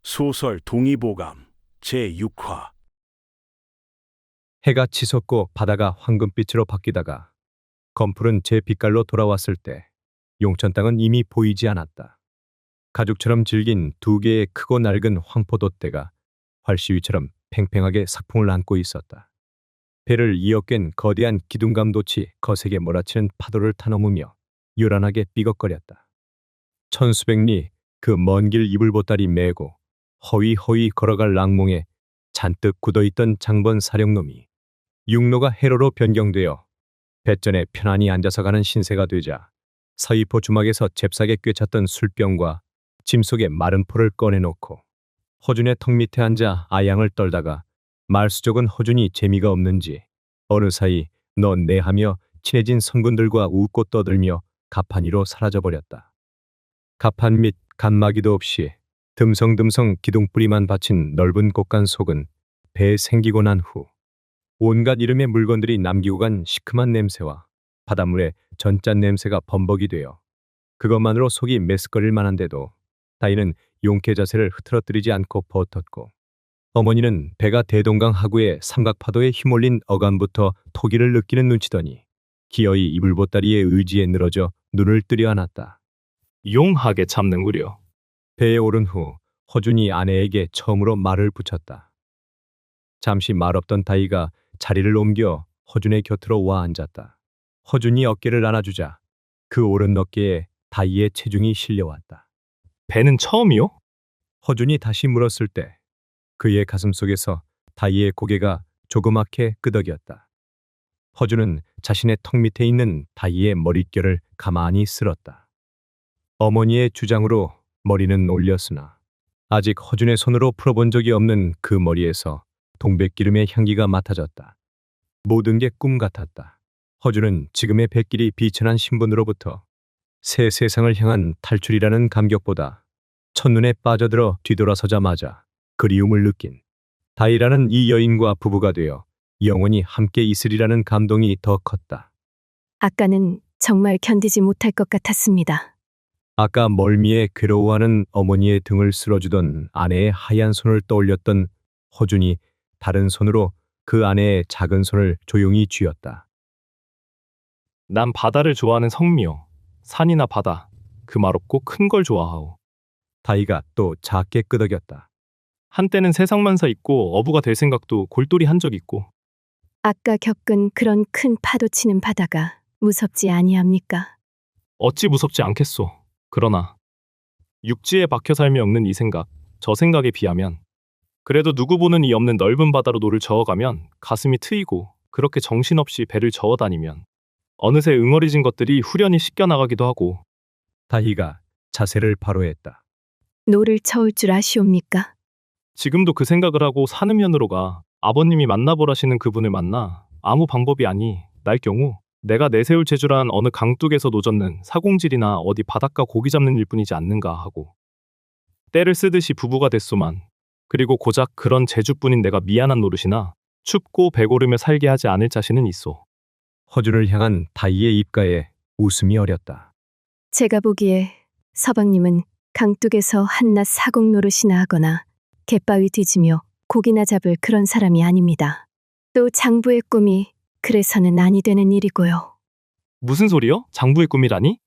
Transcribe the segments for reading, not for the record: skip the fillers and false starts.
소설 동의보감 제6화. 해가 치솟고 바다가 황금빛으로 바뀌다가 검풀은 제 빛깔로 돌아왔을 때 용천 땅은 이미 보이지 않았다. 가죽처럼 질긴 두 개의 크고 낡은 황포도대가 활시위처럼 팽팽하게 sak풍을 안고 있었다. 배를 이어깬 거대한 기둥감돛이 거세게 몰아치는 파도를 타넘으며 요란하게 삐걱거렸다. 천수백 리 그 먼 길 이불보따리 메고 허위허위 걸어갈 낭몽에 잔뜩 굳어있던 장번 사령놈이 육로가 해로로 변경되어 뱃전에 편안히 앉아서 가는 신세가 되자 서이포 주막에서 잽싸게 꿰찼던 술병과 짐 속에 마른 포를 꺼내놓고 허준의 턱 밑에 앉아 아양을 떨다가 말수족은 허준이 재미가 없는지 어느 사이 너 내 하며 친해진 선군들과 웃고 떠들며 가판 위로 사라져버렸다. 가판 밑 간마기도 없이 듬성듬성 기둥뿌리만 받친 넓은 곳간 속은 배에 생기고 난 후 온갖 이름의 물건들이 남기고 간 시큼한 냄새와 바닷물의 전짠 냄새가 범벅이 되어 그것만으로 속이 메스꺼릴 만한데도 다이는 용케 자세를 흐트러뜨리지 않고 버텼고 어머니는 배가 대동강 하구의 삼각파도에 휘몰린 어간부터 토기를 느끼는 눈치더니 기어이 이불보따리의 의지에 늘어져 눈을 뜨려 안았다. 용하게 참는구려. 배에 오른 후 허준이 아내에게 처음으로 말을 붙였다. 잠시 말없던 다이가 자리를 옮겨 허준의 곁으로 와 앉았다. 허준이 어깨를 안아주자 그 오른 어깨에 다이의 체중이 실려왔다. 배는 처음이요? 허준이 다시 물었을 때 그의 가슴 속에서 다이의 고개가 조그맣게 끄덕였다. 허준은 자신의 턱 밑에 있는 다이의 머릿결을 가만히 쓸었다. 어머니의 주장으로 머리는 올렸으나 아직 허준의 손으로 풀어본 적이 없는 그 머리에서 동백기름의 향기가 맡아졌다. 모든 게 꿈 같았다. 허준은 지금의 백길이 비천한 신분으로부터 새 세상을 향한 탈출이라는 감격보다 첫눈에 빠져들어 뒤돌아서자마자 그리움을 느낀 다이라는 이 여인과 부부가 되어 영원히 함께 있으리라는 감동이 더 컸다. 아까는 정말 견디지 못할 것 같았습니다. 아까 멀미에 괴로워하는 어머니의 등을 쓸어주던 아내의 하얀 손을 떠올렸던 허준이 다른 손으로 그 아내의 작은 손을 조용히 쥐었다. 난 바다를 좋아하는 성미요. 산이나 바다, 그 말없고 큰 걸 좋아하오. 다이가 또 작게 끄덕였다. 한때는 세상만사 있고 어부가 될 생각도 골똘히 한 적 있고. 아까 겪은 그런 큰 파도 치는 바다가 무섭지 아니합니까? 어찌 무섭지 않겠소. 그러나 육지에 박혀 살며 겪는 이 생각, 저 생각에 비하면 그래도 누구 보는 이 없는 넓은 바다로 노를 저어가면 가슴이 트이고 그렇게 정신없이 배를 저어다니면 어느새 응어리진 것들이 후련히 씻겨나가기도 하고. 다이가 자세를 바로 했다. 노를 저을 줄 아시옵니까? 지금도 그 생각을 하고 산음면으로가 아버님이 만나보라시는 그분을 만나 아무 방법이 아니 날 경우 내가 내세울 재주란 어느 강둑에서 노젓는 사공질이나 어디 바닷가 고기 잡는 일뿐이지 않는가 하고 때를 쓰듯이 부부가 됐소만. 그리고 고작 그런 재주뿐인 내가 미안한 노릇이나 춥고 배고르며 살게 하지 않을 자신은 있소. 허준을 향한 다이의 입가에 웃음이 어렸다. 제가 보기에 서방님은 강둑에서 한낱 사공 노릇이나 하거나 갯바위 뒤지며 고기나 잡을 그런 사람이 아닙니다. 또 장부의 꿈이 그래서는 아니 되는 일이고요. 무슨 소리요? 장부의 꿈이라니?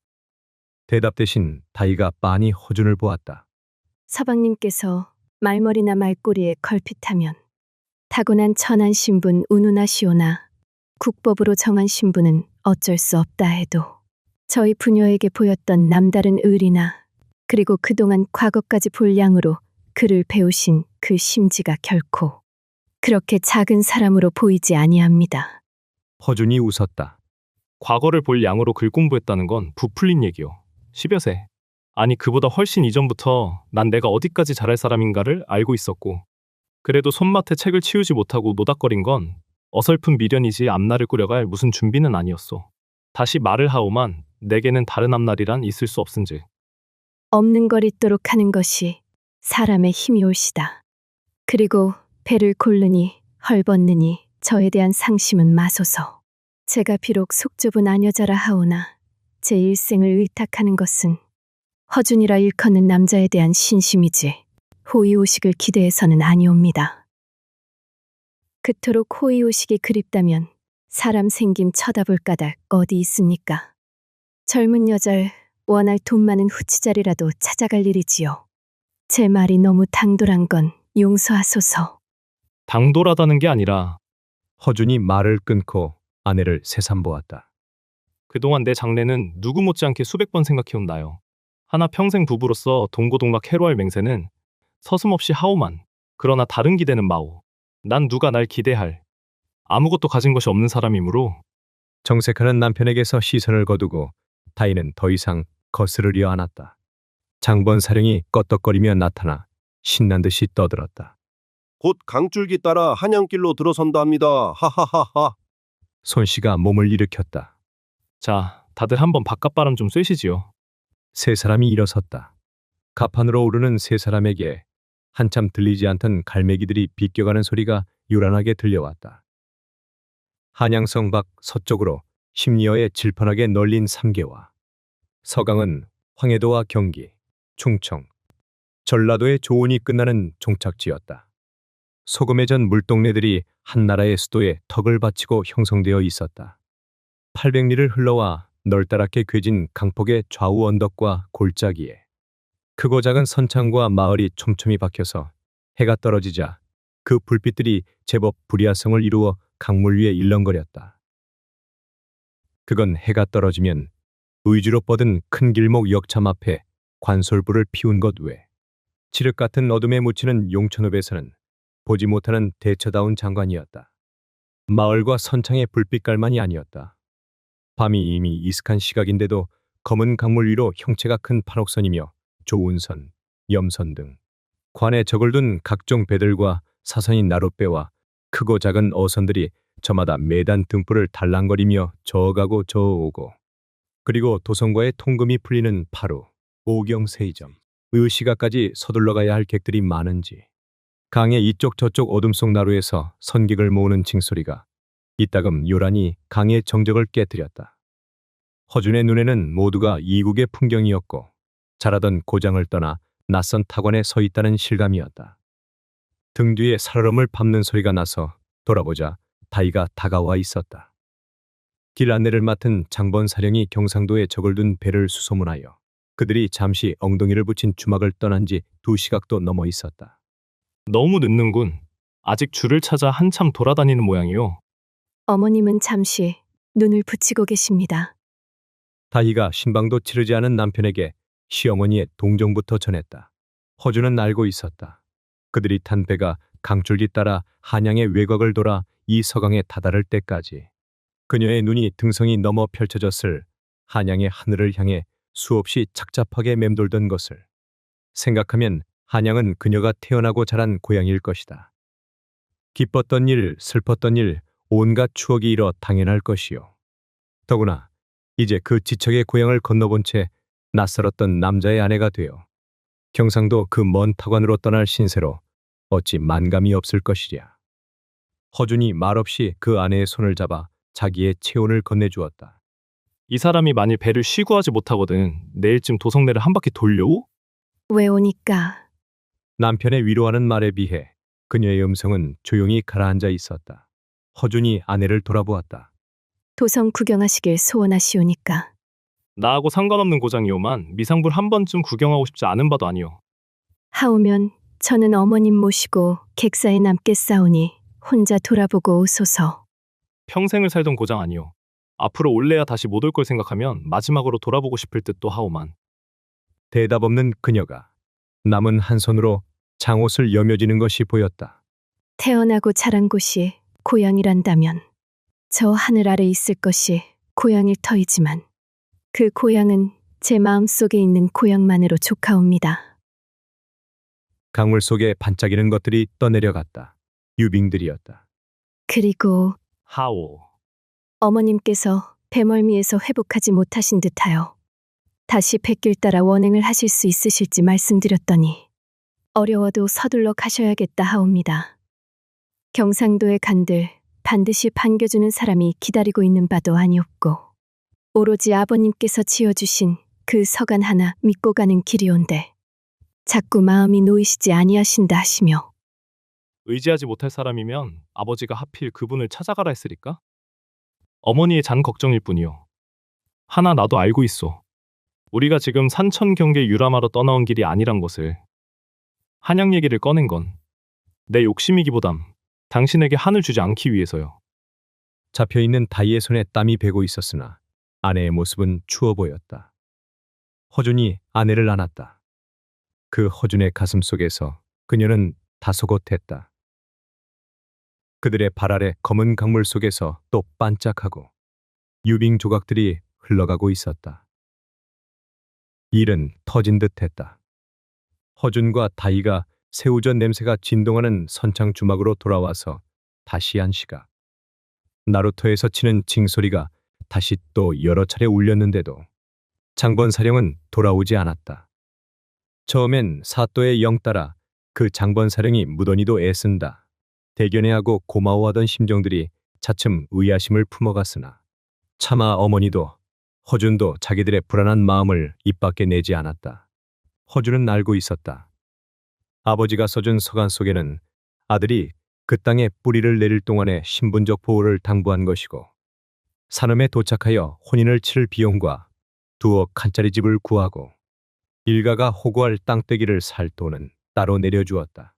대답 대신 다이가 빤히 허준을 보았다. 서방님께서 말머리나 말꼬리에 걸핏하면 타고난 천한 신분 운운하시오나 국법으로 정한 신분은 어쩔 수 없다 해도 저희 부녀에게 보였던 남다른 의리나 그리고 그동안 과거까지 볼 양으로 글을 배우신 그 심지가 결코 그렇게 작은 사람으로 보이지 아니합니다. 허준이 웃었다. 과거를 볼 양으로 글 공부했다는 건 부풀린 얘기요. 10여 세. 아니 그보다 훨씬 이전부터 난 내가 어디까지 잘할 사람인가를 알고 있었고 그래도 손맛에 책을 치우지 못하고 노닥거린 건 어설픈 미련이지 앞날을 꾸려갈 무슨 준비는 아니었소. 다시 말을 하오만 내게는 다른 앞날이란 있을 수 없은즉. 없는 걸 있도록 하는 것이 사람의 힘이 올시다. 그리고 배를 고르니 헐벗느니 저에 대한 상심은 마소서. 제가 비록 속 좁은 아녀자라 하오나 제 일생을 의탁하는 것은 허준이라 일컫는 남자에 대한 신심이지 호의호식을 기대해서는 아니옵니다. 그토록 호의호식이 그립다면 사람 생김 쳐다볼 까닭 어디 있습니까? 젊은 여절 원할 돈 많은 후치자리라도 찾아갈 일이지요. 제 말이 너무 당돌한 건 용서하소서. 당돌하다는 게 아니라 허준이 말을 끊고 아내를 새삼보았다. 그동안 내 장래는 누구 못지않게 수백 번 생각해온다요. 하나 평생 부부로서 동고동락 해로할 맹세는 서슴없이 하오만. 그러나 다른 기대는 마오. 난 누가 날 기대할 아무것도 가진 것이 없는 사람이므로 정색하는 남편에게서 시선을 거두고 다희는 더 이상 거스르려 않았다. 장번 사령이 껐덕거리며 나타나 신난 듯이 떠들었다. 곧 강줄기 따라 한양길로 들어선다 합니다. 하하하하. 손씨가 몸을 일으켰다. 자, 다들 한번 바깥바람 좀 쐬시지요. 세 사람이 일어섰다. 가판으로 오르는 세 사람에게 한참 들리지 않던 갈매기들이 비껴가는 소리가 요란하게 들려왔다. 한양성 밖 서쪽으로 심리어에 질펀하게 널린 삼계와 서강은 황해도와 경기, 충청, 전라도의 조온이 끝나는 종착지였다. 소금에 전 물동네들이 한 나라의 수도에 턱을 받치고 형성되어 있었다. 800리를 흘러와 널따랗게 꿰진 강폭의 좌우 언덕과 골짜기에 크고 작은 선창과 마을이 촘촘히 박혀서 해가 떨어지자 그 불빛들이 제법 불야성을 이루어 강물 위에 일렁거렸다. 그건 해가 떨어지면 의주로 뻗은 큰 길목 역참 앞에 관솔불을 피운 것 외 칠흑 같은 어둠에 묻히는 용천읍에서는 보지 못하는 대처다운 장관이었다. 마을과 선창의 불빛깔만이 아니었다. 밤이 이미 이슥한 시각인데도 검은 강물 위로 형체가 큰 판옥선이며 조운선, 염선 등 관에 적을 둔 각종 배들과 사선인 나룻배와 크고 작은 어선들이 저마다 매단 등불을 달랑거리며 저어가고 저어오고 그리고 도성과의 통금이 풀리는 파루, 오경 세이점, 의시가까지 서둘러 가야 할 객들이 많은지 강의 이쪽 저쪽 어둠 속 나루에서 선객을 모으는 징소리가 이따금 요란히 강의 정적을 깨뜨렸다. 허준의 눈에는 모두가 이국의 풍경이었고 자라던 고장을 떠나 낯선 타관에 서 있다는 실감이었다. 등 뒤에 살얼음을 밟는 소리가 나서 돌아보자 다희가 다가와 있었다. 길 안내를 맡은 장번 사령이 경상도에 적을 둔 배를 수소문하여 그들이 잠시 엉덩이를 붙인 주막을 떠난 지 2시각도 넘어 있었다. 너무 늦는군. 아직 줄을 찾아 한참 돌아다니는 모양이요. 어머님은 잠시 눈을 붙이고 계십니다. 다희가 신방도 치르지 않은 남편에게 시어머니의 동정부터 전했다. 허준은 알고 있었다. 그들이 탄 배가 강줄기 따라 한양의 외곽을 돌아 이 서강에 다다를 때까지 그녀의 눈이 등성이 넘어 펼쳐졌을 한양의 하늘을 향해 수없이 착잡하게 맴돌던 것을 생각하면 한양은 그녀가 태어나고 자란 고향일 것이다. 기뻤던 일, 슬펐던 일, 온갖 추억이 일어 당연할 것이요. 더구나 이제 그 지척의 고향을 건너본 채 낯설었던 남자의 아내가 되어 경상도 그 먼 타관으로 떠날 신세로 어찌 만감이 없을 것이랴. 허준이 말없이 그 아내의 손을 잡아 자기의 체온을 건네주었다. 이 사람이 만일 배를 쉬고 하지 못하거든 내일쯤 도성내를 한 바퀴 돌려오? 왜 오니까? 남편의 위로하는 말에 비해 그녀의 음성은 조용히 가라앉아 있었다. 허준이 아내를 돌아보았다. 도성 구경하시길 소원하시오니까. 나하고 상관없는 고장이오만 미상불 한 번쯤 구경하고 싶지 않은 바도 아니오. 하오면 저는 어머님 모시고 객사에 남겠사오니 혼자 돌아보고 오소서. 평생을 살던 고장 아니오. 앞으로 올래야 다시 못 올 걸 생각하면 마지막으로 돌아보고 싶을 듯도 하오만. 대답 없는 그녀가 남은 한 손으로 장옷을 여며지는 것이 보였다. 태어나고 자란 곳이 고향이란다면 저 하늘 아래 있을 것이 고향일 터이지만 그 고향은 제 마음속에 있는 고향만으로 족하옵니다. 강물 속에 반짝이는 것들이 떠내려갔다. 유빙들이었다. 그리고 하오. 어머님께서 배멀미에서 회복하지 못하신 듯하여 다시 뱃길 따라 원행을 하실 수 있으실지 말씀드렸더니 어려워도 서둘러 가셔야겠다 하옵니다. 경상도에 간들 반드시 반겨주는 사람이 기다리고 있는 바도 아니었고 오로지 아버님께서 지어주신 그 서간 하나 믿고 가는 길이온데 자꾸 마음이 놓이시지 아니하신다 하시며 의지하지 못할 사람이면 아버지가 하필 그분을 찾아가라 했으리까? 어머니의 잔 걱정일 뿐이요. 하나 나도 알고 있소. 우리가 지금 산천 경계 유람하러 떠나온 길이 아니란 것을. 한양 얘기를 꺼낸 건 내 욕심이기보담 당신에게 한을 주지 않기 위해서요. 잡혀있는 다이의 손에 땀이 배고 있었으나 아내의 모습은 추워 보였다. 허준이 아내를 안았다. 그 허준의 가슴 속에서 그녀는 다소곳했다. 그들의 발 아래 검은 강물 속에서 또 반짝하고 유빙 조각들이 흘러가고 있었다. 일은 터진 듯했다. 허준과 다이가 새우젓 냄새가 진동하는 선창 주막으로 돌아와서 다시 한 시각. 나루토에서 치는 징소리가 다시 또 여러 차례 울렸는데도 장본 사령은 돌아오지 않았다. 처음엔 사또의 영 따라 그 장본 사령이 무던히도 애쓴다. 대견해하고 고마워하던 심정들이 차츰 의아심을 품어갔으나 차마 어머니도 허준도 자기들의 불안한 마음을 입 밖에 내지 않았다. 허준은 알고 있었다. 아버지가 써준 서간 속에는 아들이 그 땅에 뿌리를 내릴 동안의 신분적 보호를 당부한 것이고 산음에 도착하여 혼인을 치를 비용과 2억 칸짜리 집을 구하고 일가가 호구할 땅떼기를 살 돈은 따로 내려주었다.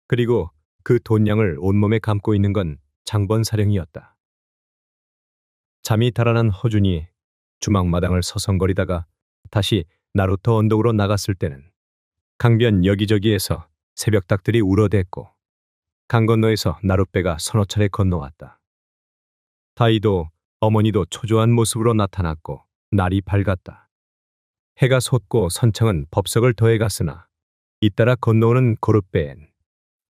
그리고 그 돈량을 온몸에 감고 있는 건 장본 사령이었다. 잠이 달아난 허준이 주막마당을 서성거리다가 다시 나루터 언덕으로 나갔을 때는 강변 여기저기에서 새벽닭들이 울어댔고 강 건너에서 나룻배가 서너 차례 건너왔다. 다이도 어머니도 초조한 모습으로 나타났고 날이 밝았다. 해가 솟고 선창은 법석을 더해갔으나 잇따라 건너오는 고룻배엔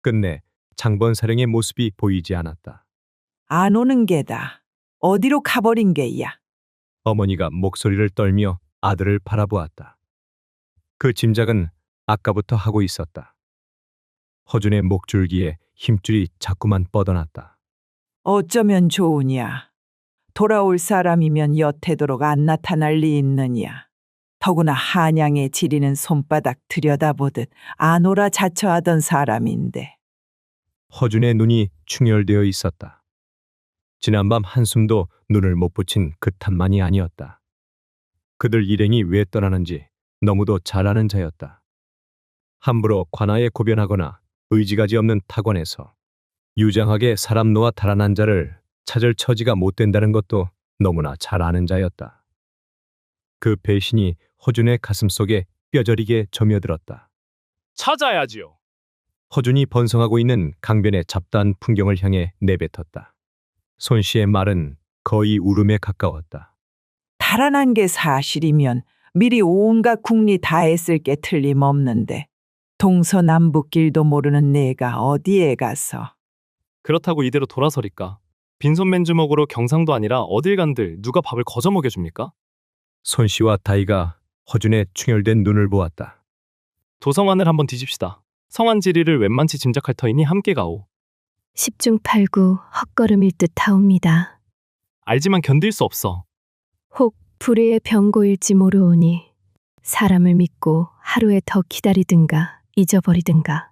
끝내 장본 사령의 모습이 보이지 않았다. 안 오는 게다. 어디로 가버린 게야. 어머니가 목소리를 떨며 아들을 바라보았다. 그 짐작은 아까부터 하고 있었다. 허준의 목줄기에 힘줄이 자꾸만 뻗어났다. 어쩌면 좋으냐. 돌아올 사람이면 여태도록 안 나타날 리 있느냐. 더구나 한양에 지리는 손바닥 들여다보듯 안 오라 자처하던 사람인데. 허준의 눈이 충혈되어 있었다. 지난밤 한숨도 눈을 못 붙인 그 탓만이 아니었다. 그들 일행이 왜 떠나는지 너무도 잘 아는 자였다. 함부로 관아에 고변하거나 의지가지 없는 타관에서 유장하게 사람 놓아 달아난 자를 찾을 처지가 못 된다는 것도 너무나 잘 아는 자였다. 그 배신이 허준의 가슴 속에 뼈저리게 점여들었다. 찾아야지요. 허준이 번성하고 있는 강변의 잡다한 풍경을 향해 내뱉었다. 손 씨의 말은 거의 울음에 가까웠다. 달아난 게 사실이면 미리 온갖 궁리 다 했을 게 틀림없는데 동서남북길도 모르는 내가 어디에 가서. 그렇다고 이대로 돌아서리까? 빈손 맨주먹으로 경상도 아니라 어딜 간들 누가 밥을 거저 먹여줍니까? 손 씨와 다이가 허준의 충혈된 눈을 보았다. 도성안을 한번 뒤집시다. 성안 지리를 웬만치 짐작할 터이니 함께 가오. 10중 8구 헛걸음일 듯 하옵니다. 알지만 견딜 수 없어. 혹 불의의 병고일지 모르오니 사람을 믿고 하루에 더 기다리든가 잊어버리든가.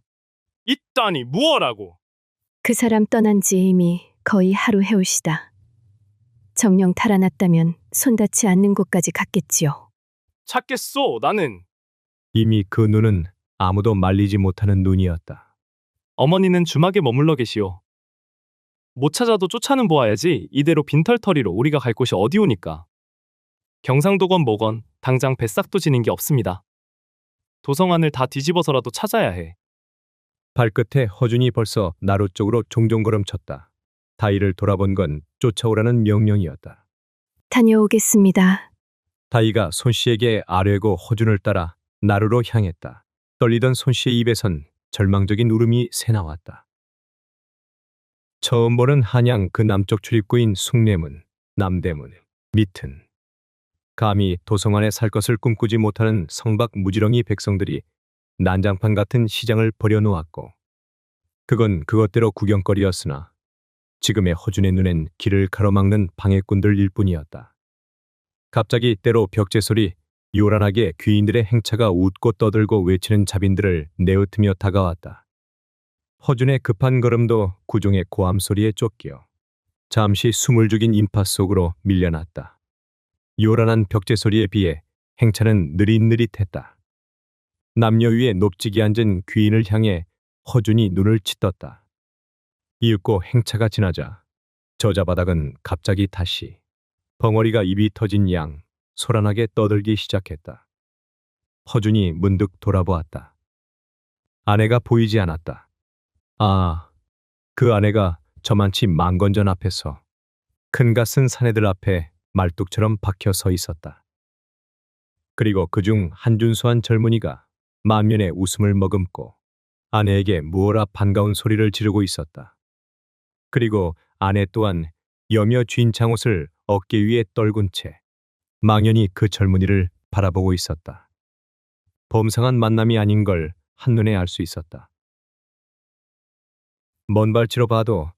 이따니 무엇라고? 그 사람 떠난 지 이미 거의 하루 해올시다. 정령 달아났다면 손닿지 않는 곳까지 갔겠지요. 찾겠소, 나는. 이미 그 눈은 아무도 말리지 못하는 눈이었다. 어머니는 주막에 머물러 계시오. 못 찾아도 쫓아는 보아야지. 이대로 빈털터리로 우리가 갈 곳이 어디오니까. 경상도건 뭐건 당장 뱃삭도 지닌 게 없습니다. 도성안을 다 뒤집어서라도 찾아야 해. 발끝에 허준이 벌써 나루 쪽으로 종종 걸음쳤다. 다이를 돌아본 건 쫓아오라는 명령이었다. 다녀오겠습니다. 다이가 손 씨에게 아뢰고 허준을 따라 나루로 향했다. 떨리던 손 씨의 입에선 절망적인 울음이 새나왔다. 처음 보는 한양 그 남쪽 출입구인 숭례문, 남대문, 밑은 감히 도성안에 살 것을 꿈꾸지 못하는 성박 무지렁이 백성들이 난장판 같은 시장을 벌여놓았고 그건 그것대로 구경거리였으나 지금의 허준의 눈엔 길을 가로막는 방해꾼들 일뿐이었다. 갑자기 때로 벽제 소리, 요란하게 귀인들의 행차가 웃고 떠들고 외치는 자빈들을 내어트며 다가왔다. 허준의 급한 걸음도 구종의 고함 소리에 쫓겨 잠시 숨을 죽인 인파 속으로 밀려났다. 요란한 벽제 소리에 비해 행차는 느릿느릿했다. 남녀 위에 높직이 앉은 귀인을 향해 허준이 눈을 치떴다. 이윽고 행차가 지나자 저자바닥은 갑자기 다시 벙어리가 입이 터진 양 소란하게 떠들기 시작했다. 허준이 문득 돌아보았다. 아내가 보이지 않았다. 아, 그 아내가 저만치 망건전 앞에서 큰가 쓴 사내들 앞에 말뚝처럼 박혀 서 있었다. 그리고 그중 한 준수한 젊은이가 만면에 웃음을 머금고 아내에게 무어라 반가운 소리를 지르고 있었다. 그리고 아내 또한 여며 쥔 장옷을 어깨 위에 떨군 채 망연히 그 젊은이를 바라보고 있었다. 범상한 만남이 아닌 걸 한눈에 알 수 있었다. 먼 발치로 봐도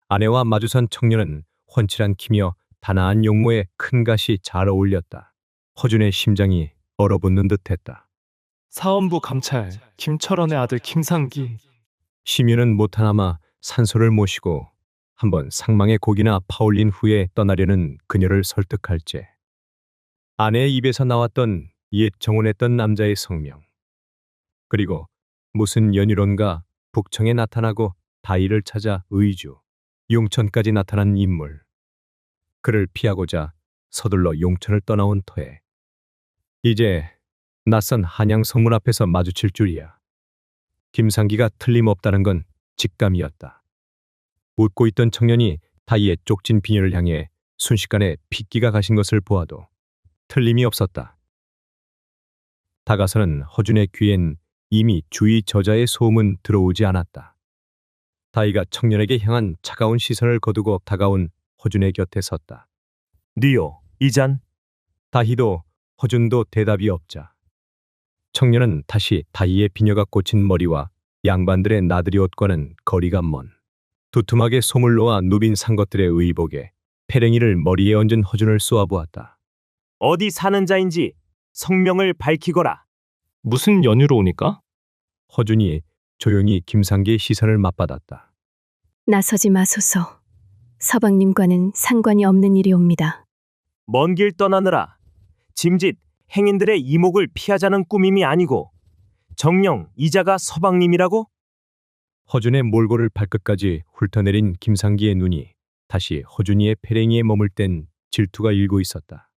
아내와 마주선 청년은 훤칠한 키며 단아한 용모에 큰 갓이 잘 어울렸다. 허준의 심장이 얼어붙는 듯했다. 사원부 감찰 김철원의 아들 김상기. 심유는 못하나마 산소를 모시고 한번 상망의 고기나 파올린 후에 떠나려는 그녀를 설득할제 아내의 입에서 나왔던 옛 정혼했던 남자의 성명, 그리고 무슨 연유론가 북청에 나타나고 다이를 찾아 의주, 용천까지 나타난 인물, 그를 피하고자 서둘러 용천을 떠나온 터에 이제 낯선 한양 성문 앞에서 마주칠 줄이야. 김상기가 틀림없다는 건 직감이었다. 웃고 있던 청년이 다이의 쪽진 비녀를 향해 순식간에 핏기가 가신 것을 보아도 틀림이 없었다. 다가서는 허준의 귀엔 이미 주위 저자의 소음은 들어오지 않았다. 다이가 청년에게 향한 차가운 시선을 거두고 다가온 허준의 곁에 섰다. 니요, 이잔? 다희도 허준도 대답이 없자 청년은 다시 다희의 비녀가 꽂힌 머리와 양반들의 나들이 옷과는 거리가 먼 두툼하게 솜을 놓아 누빈 상것들의 의복에 패랭이를 머리에 얹은 허준을 쏘아보았다. 어디 사는 자인지 성명을 밝히거라. 무슨 연유로 오니까? 허준이 조용히 김상기의 시선을 맞받았다. 나서지 마소서. 서방님과는 상관이 없는 일이옵니다. 먼 길 떠나느라 짐짓 행인들의 이목을 피하자는 꾸밈이 아니고 정녕 이자가 서방님이라고? 허준의 몰골을 발끝까지 훑어내린 김상기의 눈이 다시 허준이의 패랭이에 머물 땐 질투가 일고 있었다.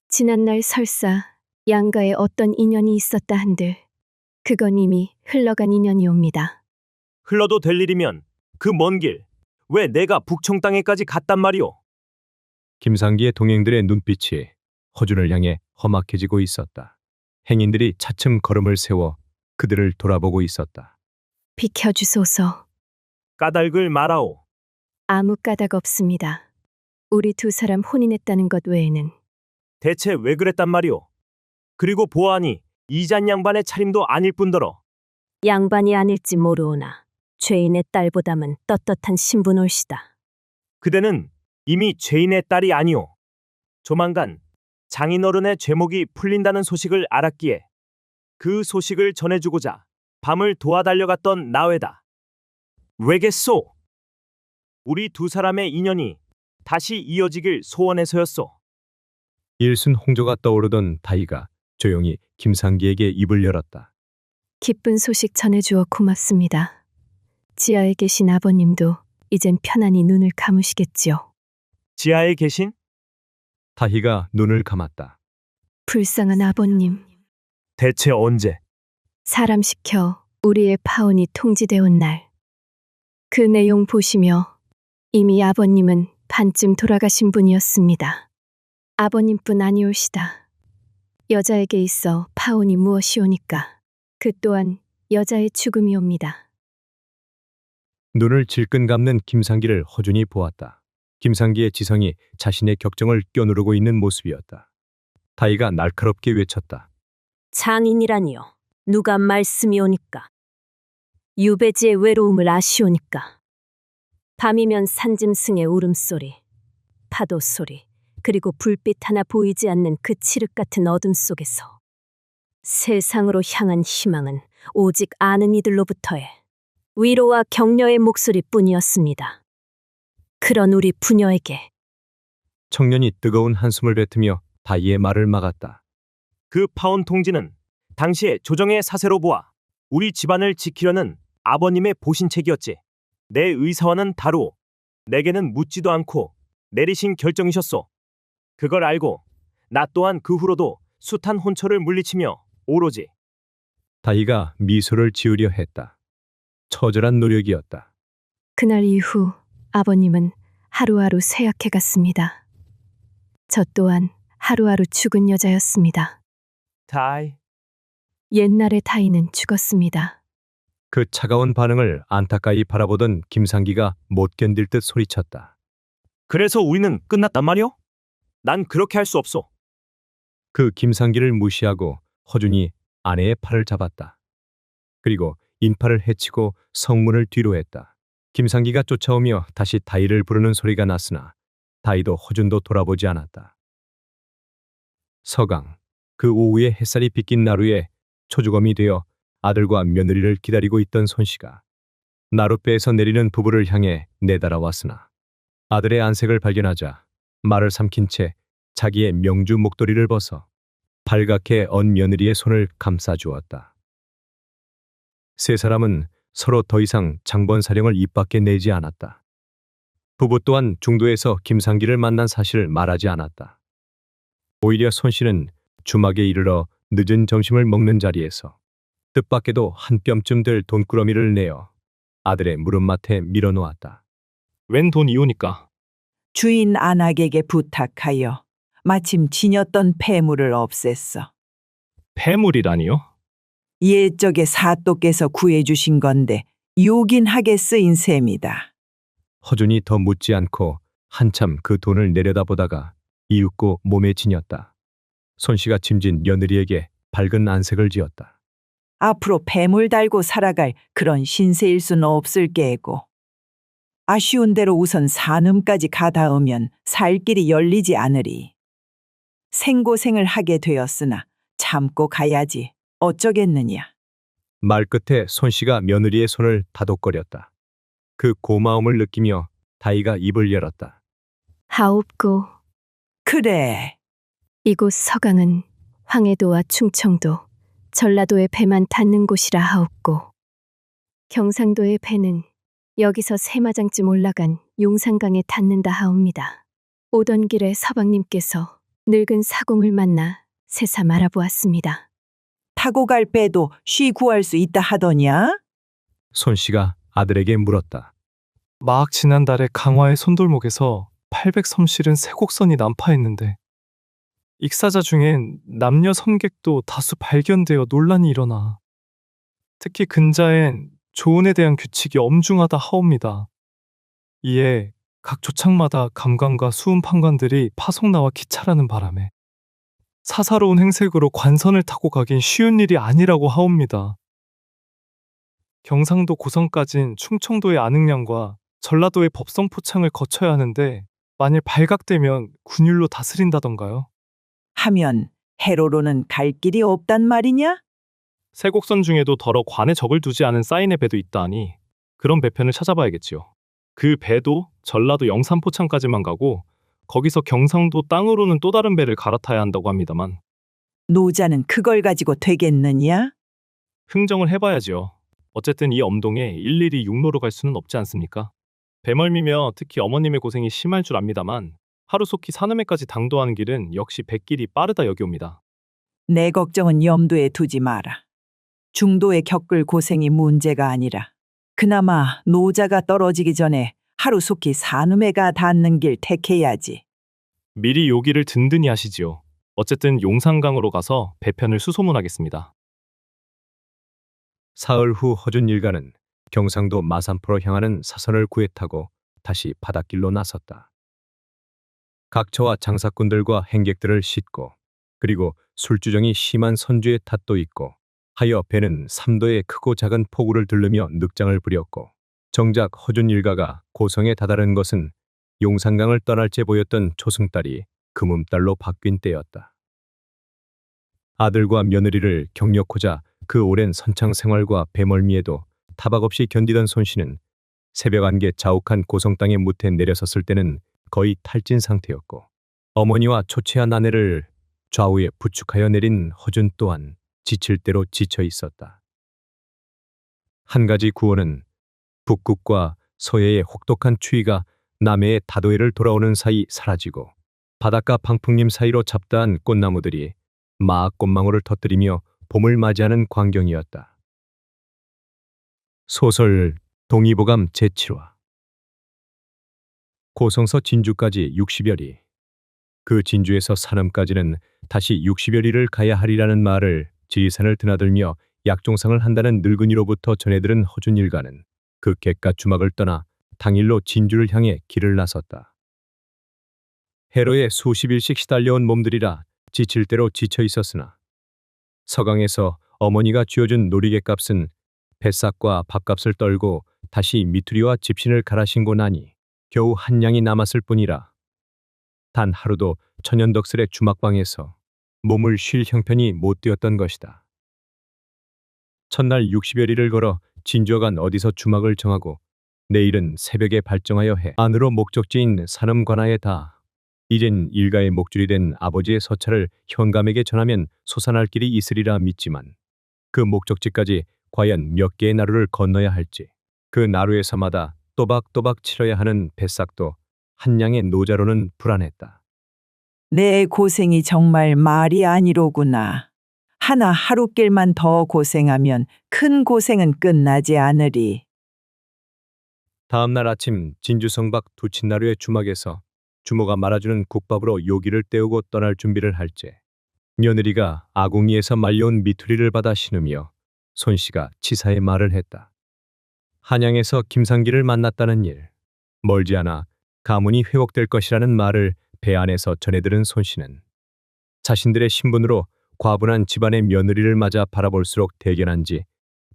지난날 설사 양가에 어떤 인연이 있었다 한들 그건 이미 흘러간 인연이옵니다. 흘러도 될 일이면 그 먼 길 왜 내가 북청 땅에까지 갔단 말이오? 김상기의 동행들의 눈빛이 허준을 향해 험악해지고 있었다. 행인들이 차츰 걸음을 세워 그들을 돌아보고 있었다. 비켜주소서. 까닭을 말하오. 아무 까닭 없습니다. 우리 두 사람 혼인했다는 것 외에는. 대체 왜 그랬단 말이오? 그리고 보아하니 이잔 양반의 차림도 아닐 뿐더러 양반이 아닐지 모르오나 죄인의 딸보담은 떳떳한 신분올시다. 그대는 이미 죄인의 딸이 아니오. 조만간 장인어른의 죄목이 풀린다는 소식을 알았기에 그 소식을 전해주고자 밤을 도와 달려갔던 나외다. 왜겠소? 우리 두 사람의 인연이 다시 이어지길 소원해서였소. 일순 홍조가 떠오르던 다희가 조용히 김상기에게 입을 열었다. 기쁜 소식 전해주어 고맙습니다. 지하에 계신 아버님도 이젠 편안히 눈을 감으시겠지요. 지하에 계신? 다희가 눈을 감았다. 불쌍한 아버님. 대체 언제? 사람 시켜 우리의 파혼이 통지되온 날. 그 내용 보시며 이미 아버님은 반쯤 돌아가신 분이었습니다. 아버님뿐 아니올시다. 여자에게 있어 파혼이 무엇이오니까 그 또한 여자의 죽음이옵니다. 눈을 질끈 감는 김상기를 허준이 보았다. 김상기의 지성이 자신의 격정을 껴누르고 있는 모습이었다. 다희가 날카롭게 외쳤다. 장인이라니요. 누가 말씀이 오니까. 유배지의 외로움을 아시오니까. 밤이면 산짐승의 울음소리, 파도 소리, 그리고 불빛 하나 보이지 않는 그 칠흑 같은 어둠 속에서 세상으로 향한 희망은 오직 아는 이들로부터의 위로와 격려의 목소리뿐이었습니다. 그런 우리 부녀에게 청년이 뜨거운 한숨을 뱉으며 다이의 말을 막았다. 그 파온 통지는 당시의 조정의 사세로 보아 우리 집안을 지키려는 아버님의 보신책이었지. 내 의사와는 다르오. 내게는 묻지도 않고 내리신 결정이셨소. 그걸 알고 나 또한 그 후로도 숱한 혼처를 물리치며 오로지 다이가 미소를 지으려 했다. 처절한 노력이었다. 그날 이후 아버님은 하루하루 쇠약해 갔습니다. 저 또한 하루하루 죽은 여자였습니다. 다이. 옛날의 다이는 죽었습니다. 그 차가운 반응을 안타까이 바라보던 김상기가 못 견딜 듯 소리쳤다. 그래서 우리는 끝났단 말이오? 난 그렇게 할 수 없소. 그 김상기를 무시하고 허준이 아내의 팔을 잡았다. 그리고 인파를 해치고 성문을 뒤로 했다. 김상기가 쫓아오며 다시 다이를 부르는 소리가 났으나 다이도 허준도 돌아보지 않았다. 서강, 그 오후에 햇살이 비낀 나루에 초주검이 되어 아들과 며느리를 기다리고 있던 손씨가 나룻배에서 내리는 부부를 향해 내달아왔으나 아들의 안색을 발견하자 말을 삼킨 채 자기의 명주 목도리를 벗어 발갛게 언 며느리의 손을 감싸주었다. 세 사람은 서로 더 이상 장본 사령을 입 밖에 내지 않았다. 부부 또한 중도에서 김상기를 만난 사실을 말하지 않았다. 오히려 손씨는 주막에 이르러 늦은 점심을 먹는 자리에서 뜻밖에도 한 뼘쯤 될 돈꾸러미를 내어 아들의 무릎맡에 밀어놓았다. 웬 돈 이오니까? 주인 안악에게 부탁하여 마침 지녔던 폐물을 없앴어. 폐물이라니요? 옛적에 사또께서 구해주신 건데 요긴하게 쓰인 셈이다. 허준이 더 묻지 않고 한참 그 돈을 내려다보다가 이윽고 몸에 지녔다. 손씨가 짐진 며느리에게 밝은 안색을 지었다. 앞으로 폐물 달고 살아갈 그런 신세일 수는 없을 게고. 아쉬운 대로 우선 산음까지 가닿으면 살 길이 열리지 않으리. 생고생을 하게 되었으나 참고 가야지 어쩌겠느냐. 말 끝에 손씨가 며느리의 손을 다독거렸다. 그 고마움을 느끼며 다이가 입을 열었다. 하옵고 그래. 이곳 서강은 황해도와 충청도, 전라도의 배만 닿는 곳이라 하옵고 경상도의 배는 여기서 세마장쯤 올라간 용산강에 닿는다 하옵니다. 오던 길에 서방님께서 늙은 사공을 만나 새삼 알아보았습니다. 타고 갈 배도 쉬 구할 수 있다 하더냐? 손씨가 아들에게 물었다. 막 지난달에 강화의 손돌목에서 800섬 실은 쇠곡선이 난파했는데 익사자 중엔 남녀 선객도 다수 발견되어 논란이 일어나 특히 근자엔 조언에 대한 규칙이 엄중하다 하옵니다. 이에 각 조창마다 감관과 수은 판관들이 파속 나와 기찰하는 바람에 사사로운 행색으로 관선을 타고 가긴 쉬운 일이 아니라고 하옵니다. 경상도 고성까진 충청도의 안흥량과 전라도의 법성 포창을 거쳐야 하는데 만일 발각되면 군율로 다스린다던가요? 하면 해로로는 갈 길이 없단 말이냐? 세곡선 중에도 더러 관에 적을 두지 않은 사인의 배도 있다 하니 그런 배편을 찾아봐야겠지요. 그 배도 전라도 영산 포창까지만 가고 거기서 경상도 땅으로는 또 다른 배를 갈아타야 한다고 합니다만 노자는 그걸 가지고 되겠느냐? 흥정을 해봐야지요. 어쨌든 이 엄동에 일일이 육로로 갈 수는 없지 않습니까? 배멀미며 특히 어머님의 고생이 심할 줄 압니다만 하루속히 산음에까지 당도하는 길은 역시 백길이 빠르다 여기옵니다. 내 걱정은 염두에 두지 마라. 중도에 겪을 고생이 문제가 아니라 그나마 노자가 떨어지기 전에 하루속히 산음해가 닿는 길 택해야지. 미리 요기를 든든히 하시지요. 어쨌든 용산강으로 가서 배편을 수소문하겠습니다. 사흘 후 허준 일가는 경상도 마산포로 향하는 사선을 구해 타고 다시 바닷길로 나섰다. 각처와 장사꾼들과 행객들을 싣고 그리고 술주정이 심한 선주의 탓도 있고 하여 배는 삼도의 크고 작은 포구를 들르며 늑장을 부렸고 정작 허준 일가가 고성에 다다른 것은 용산강을 떠날 때 보였던 초승달이 금음달로 바뀐 때였다. 아들과 며느리를 격려코자 그 오랜 선창 생활과 배멀미에도 타박 없이 견디던 손씨는 새벽 안개 자욱한 고성 땅에 무태 내려섰을 때는 거의 탈진 상태였고, 어머니와 초췌한 아내를 좌우에 부축하여 내린 허준 또한 지칠 대로 지쳐 있었다. 한 가지 구원은 북극과 서해의 혹독한 추위가 남해의 다도해를 돌아오는 사이 사라지고 바닷가 방풍림 사이로 잡다한 꽃나무들이 마악 꽃망울을 터뜨리며 봄을 맞이하는 광경이었다. 소설 동의보감 제7화. 고성서 진주까지 60여리. 그 진주에서 산음까지는 다시 60여리를 가야 하리라는 말을 지리산을 드나들며 약종상을 한다는 늙은이로부터 전해들은 허준 일가는 그 객가 주막을 떠나 당일로 진주를 향해 길을 나섰다. 해로에 수십일씩 시달려온 몸들이라 지칠 대로 지쳐 있었으나 서강에서 어머니가 쥐어준 놀이개값은 뱃삭과 밥값을 떨고 다시 미투리와 집신을 갈아 신고 나니 겨우 한 양이 남았을 뿐이라 단 하루도 천연덕슬의 주막방에서 몸을 쉴 형편이 못 되었던 것이다. 첫날 60여리를 걸어 진주어간 어디서 주막을 정하고 내일은 새벽에 발정하여 해 안으로 목적지인 산음관하에 다 이젠 일가의 목줄이 된 아버지의 서찰을 현감에게 전하면 솟아날 길이 있으리라 믿지만 그 목적지까지 과연 몇 개의 나루를 건너야 할지, 그 나루에서마다 또박또박 치러야 하는 뱃삭도 한 양의 노자로는 불안했다. 내 고생이 정말 말이 아니로구나. 하나 하루길만 더 고생하면 큰 고생은 끝나지 않으리. 다음 날 아침 진주성 밖 두친나루의 주막에서 주모가 말아주는 국밥으로 요기를 때우고 떠날 준비를 할제 며느리가 아궁이에서 말려온 미투리를 받아 신으며 손씨가 치사의 말을 했다. 한양에서 김상기를 만났다는 일, 멀지 않아 가문이 회복될 것이라는 말을 배 안에서 전해들은 손씨는 자신들의 신분으로 과분한 집안의 며느리를 맞아 바라볼수록 대견한지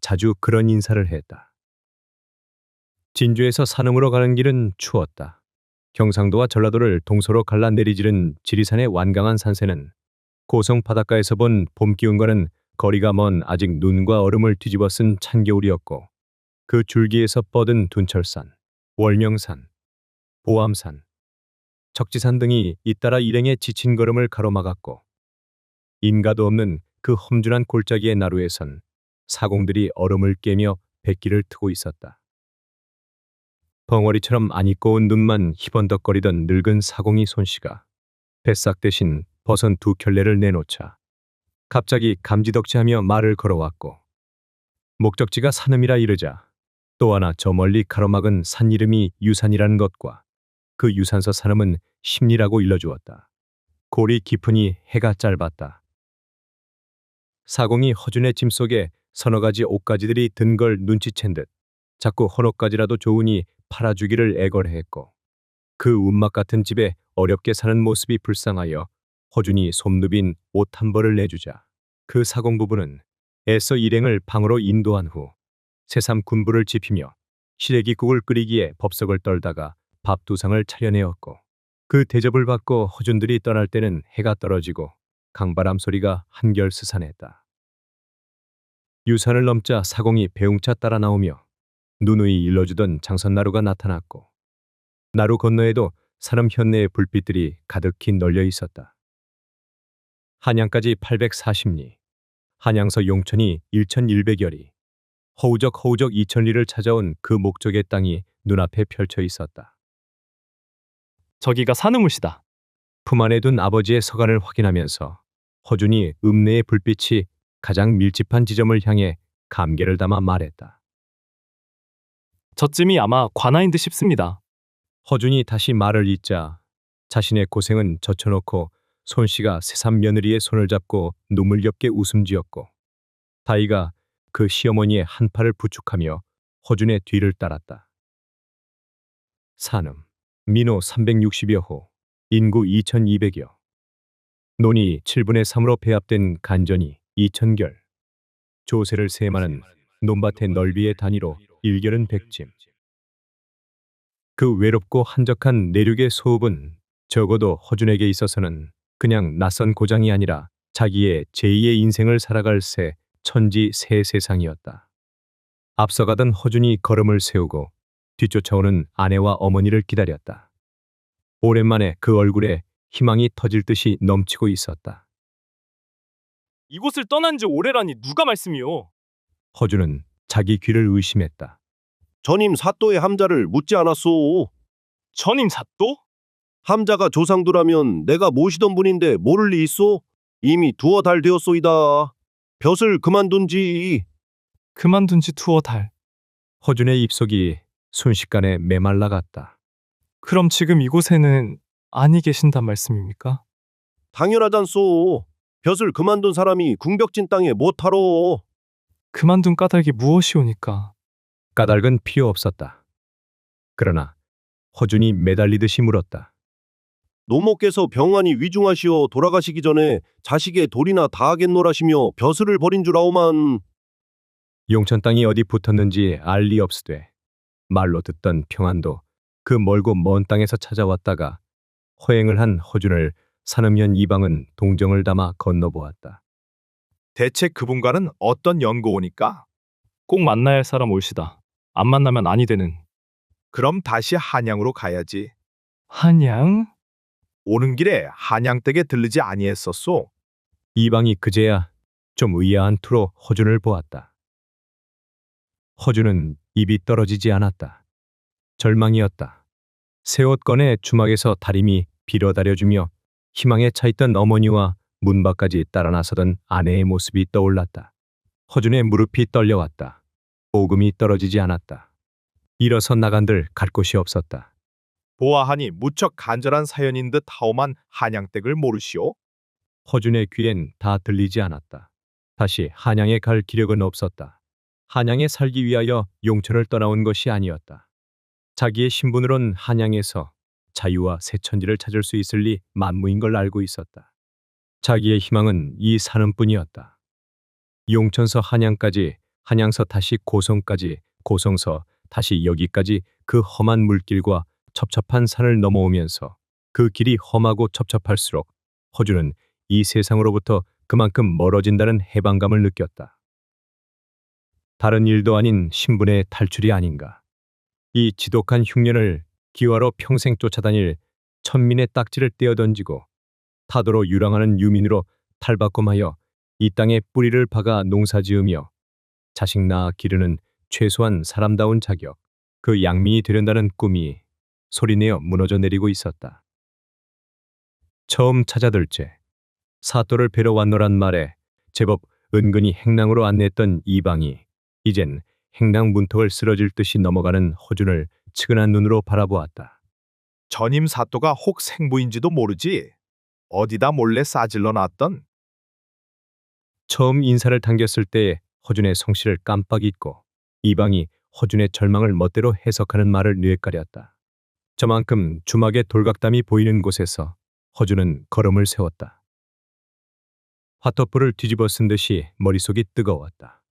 자주 그런 인사를 했다. 진주에서 산음으로 가는 길은 추웠다. 경상도와 전라도를 동서로 갈라 내리지른 지리산의 완강한 산세는 고성 바닷가에서 본 봄 기운과는 거리가 먼 아직 눈과 얼음을 뒤집어 쓴 찬겨울이었고, 그 줄기에서 뻗은 둔철산, 월명산, 보암산, 적지산 등이 잇따라 일행의 지친 걸음을 가로막았고, 인가도 없는 그 험준한 골짜기의 나루에선 사공들이 얼음을 깨며 백기를 트고 있었다. 벙어리처럼 안 입고 온 눈만 희번덕거리던 늙은 사공이 손씨가 뱃삭 대신 버선 두 켤레를 내놓자 갑자기 감지덕지하며 말을 걸어왔고, 목적지가 산음이라 이르자 또 하나 저 멀리 가로막은 산 이름이 유산이라는 것과 그 유산서 산음은 심리라고 일러주었다. 골이 깊으니 해가 짧았다. 사공이 허준의 짐 속에 서너 가지 옷가지들이 든 걸 눈치챈 듯 자꾸 헌옷가지라도 좋으니 팔아주기를 애걸했고, 그 운막 같은 집에 어렵게 사는 모습이 불쌍하여 허준이 솜누빈 옷 한 벌을 내주자 그 사공 부부는 애써 일행을 방으로 인도한 후 새삼 군부를 지피며 시래기국을 끓이기에 법석을 떨다가 밥 두 상을 차려내었고, 그 대접을 받고 허준들이 떠날 때는 해가 떨어지고 강바람 소리가 한결 스산했다. 유산을 넘자 사공이 배웅차 따라 나오며 누누이 일러주던 장선나루가 나타났고, 나루 건너에도 산음 현내의 불빛들이 가득히 널려 있었다. 한양까지 840리, 한양서 용천이 1100여리, 허우적 2000리를 찾아온 그 목적의 땅이 눈앞에 펼쳐 있었다. 저기가 산음울시다. 품 안에 둔 아버지의 서간을 확인하면서 허준이 읍내의 불빛이 가장 밀집한 지점을 향해 감개를 담아 말했다. 저쯤이 아마 관아인 듯 싶습니다. 허준이 다시 말을 잇자 자신의 고생은 젖혀놓고 손씨가 새삼 며느리의 손을 잡고 눈물겹게 웃음 지었고, 다이가 그 시어머니의 한 팔을 부축하며 허준의 뒤를 따랐다. 산음, 민호 360여 호, 인구 2200여. 논이 7분의 3으로 배합된 간전이 2000결. 조세를 세마는 논밭의 넓이의 단위로 1결은 100짐. 그 외롭고 한적한 내륙의 소읍은 적어도 허준에게 있어서는 그냥 낯선 고장이 아니라 자기의 제2의 인생을 살아갈 새 천지 새 세상이었다. 앞서가던 허준이 걸음을 세우고 뒤쫓아오는 아내와 어머니를 기다렸다. 오랜만에 그 얼굴에 희망이 터질 듯이 넘치고 있었다. 이곳을 떠난 지 오래라니 누가 말씀이요? 허준은 자기 귀를 의심했다. 전임 사또의 함자를 묻지 않았소. 전임 사또? 함자가 조상두라면 내가 모시던 분인데 모를 리 있소? 이미 두어 달 되었소이다. 벼슬 그만둔지. 그만둔 지 두어 달. 허준의 입속이 순식간에 메말라갔다. 그럼 지금 이곳에는 아니 계신단 말씀입니까? 당연하잖소. 벼슬 그만둔 사람이 궁벽진 땅에 못하러. 그만둔 까닭이 무엇이오니까? 까닭은 필요 없었다. 그러나 허준이 매달리듯이 물었다. 노모께서 병환이 위중하시어 돌아가시기 전에 자식의 돌이나 다하겠노라시며 벼슬을 버린 줄 아오만. 용천 땅이 어디 붙었는지 알 리 없으되 말로 듣던 평안도 그 멀고 먼 땅에서 찾아왔다가 허행을 한 허준을 산음현 이방은 동정을 담아 건너보았다. 대체 그분과는 어떤 연고오니까? 꼭 만나야 할 사람 올시다. 안 만나면 아니 되는. 그럼 다시 한양으로 가야지. 한양? 오는 길에 한양댁에 들르지 아니했었소? 이방이 그제야 좀 의아한 투로 허준을 보았다. 허준은 입이 떨어지지 않았다. 절망이었다. 새 옷 꺼내 주막에서 다림이 빌어다려주며 희망에 차있던 어머니와 문 밖까지 따라 나서던 아내의 모습이 떠올랐다. 허준의 무릎이 떨려왔다. 오금이 떨어지지 않았다. 일어서 나간들 갈 곳이 없었다. 보아하니 무척 간절한 사연인 듯 하오만 한양댁을 모르시오? 허준의 귀엔 다 들리지 않았다. 다시 한양에 갈 기력은 없었다. 한양에 살기 위하여 용천을 떠나온 것이 아니었다. 자기의 신분으론 한양에서 자유와 새 천지를 찾을 수 있을 리 만무인 걸 알고 있었다. 자기의 희망은 이 산음뿐이었다. 용천서 한양까지, 한양서 다시 고성까지, 고성서 다시 여기까지 그 험한 물길과 첩첩한 산을 넘어오면서 그 길이 험하고 첩첩할수록 허준은 이 세상으로부터 그만큼 멀어진다는 해방감을 느꼈다. 다른 일도 아닌 신분의 탈출이 아닌가. 이 지독한 흉년을 기와로 평생 쫓아다닐 천민의 딱지를 떼어던지고 타도로 유랑하는 유민으로 탈바꿈하여 이 땅에 뿌리를 박아 농사지으며 자식 낳아 기르는 최소한 사람다운 자격, 그 양민이 되련다는 꿈이 소리내어 무너져 내리고 있었다. 처음 찾아들 째 사또를 뵈러 왔노란 말에 제법 은근히 행랑으로 안내했던 이방이 이젠 행랑 문턱을 쓰러질 듯이 넘어가는 허준을 측은한 눈으로 바라보았다. 전임 사또가 혹 생부인지도 모르지? 어디다 몰래 싸질러 놨던? 처음 인사를 당겼을 때의 허준의 성씨를 깜빡 잊고 이방이 허준의 절망을 멋대로 해석하는 말을 뇌까렸다. 저만큼 주막의 돌각담이 보이는 곳에서 허준은 걸음을 세웠다. 화토불을 뒤집어 쓴 듯이 머릿속이 뜨거웠다.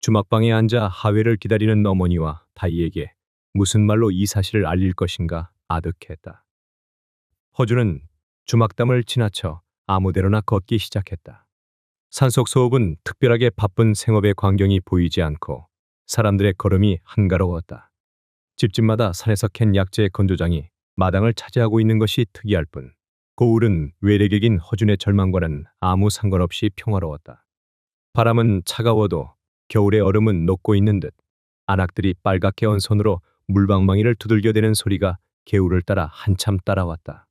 주막방에 앉아 하회를 기다리는 어머니와 다이에게 무슨 말로 이 사실을 알릴 것인가 아득했다. 허준은 주막담을 지나쳐 아무데로나 걷기 시작했다. 산속 소읍은 특별하게 바쁜 생업의 광경이 보이지 않고 사람들의 걸음이 한가로웠다. 집집마다 산에서 캔 약재 건조장이 마당을 차지하고 있는 것이 특이할 뿐 고을은 외래객인 허준의 절망과는 아무 상관없이 평화로웠다. 바람은 차가워도 겨울의 얼음은 녹고 있는 듯 안악들이 빨갛게 언 손으로 물방망이를 두들겨대는 소리가 개울을 따라 한참 따라왔다.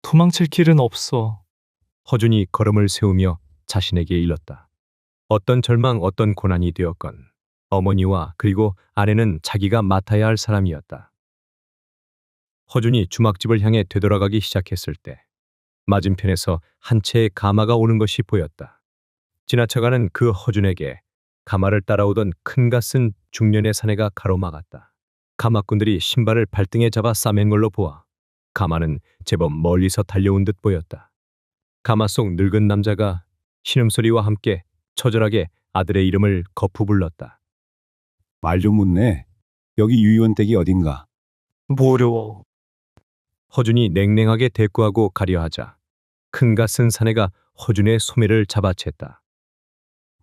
도망칠 길은 없어. 허준이 걸음을 세우며 자신에게 일렀다. 어떤 절망, 어떤 고난이 되었건 어머니와 그리고 아내는 자기가 맡아야 할 사람이었다. 허준이 주막집을 향해 되돌아가기 시작했을 때 맞은편에서 한 채의 가마가 오는 것이 보였다. 지나쳐가는 그 허준에게 가마를 따라오던 큰가 쓴 중년의 사내가 가로막았다. 가마꾼들이 신발을 발등에 잡아 싸맨 걸로 보아 가마는 제법 멀리서 달려온 듯 보였다. 가마 속 늙은 남자가 신음소리와 함께 처절하게 아들의 이름을 거푸 불렀다. 말 좀 묻네. 여기 유의원 댁이 어딘가? 모르워. 허준이 냉랭하게 대꾸하고 가려하자 큰가 쓴 사내가 허준의 소매를 잡아챘다.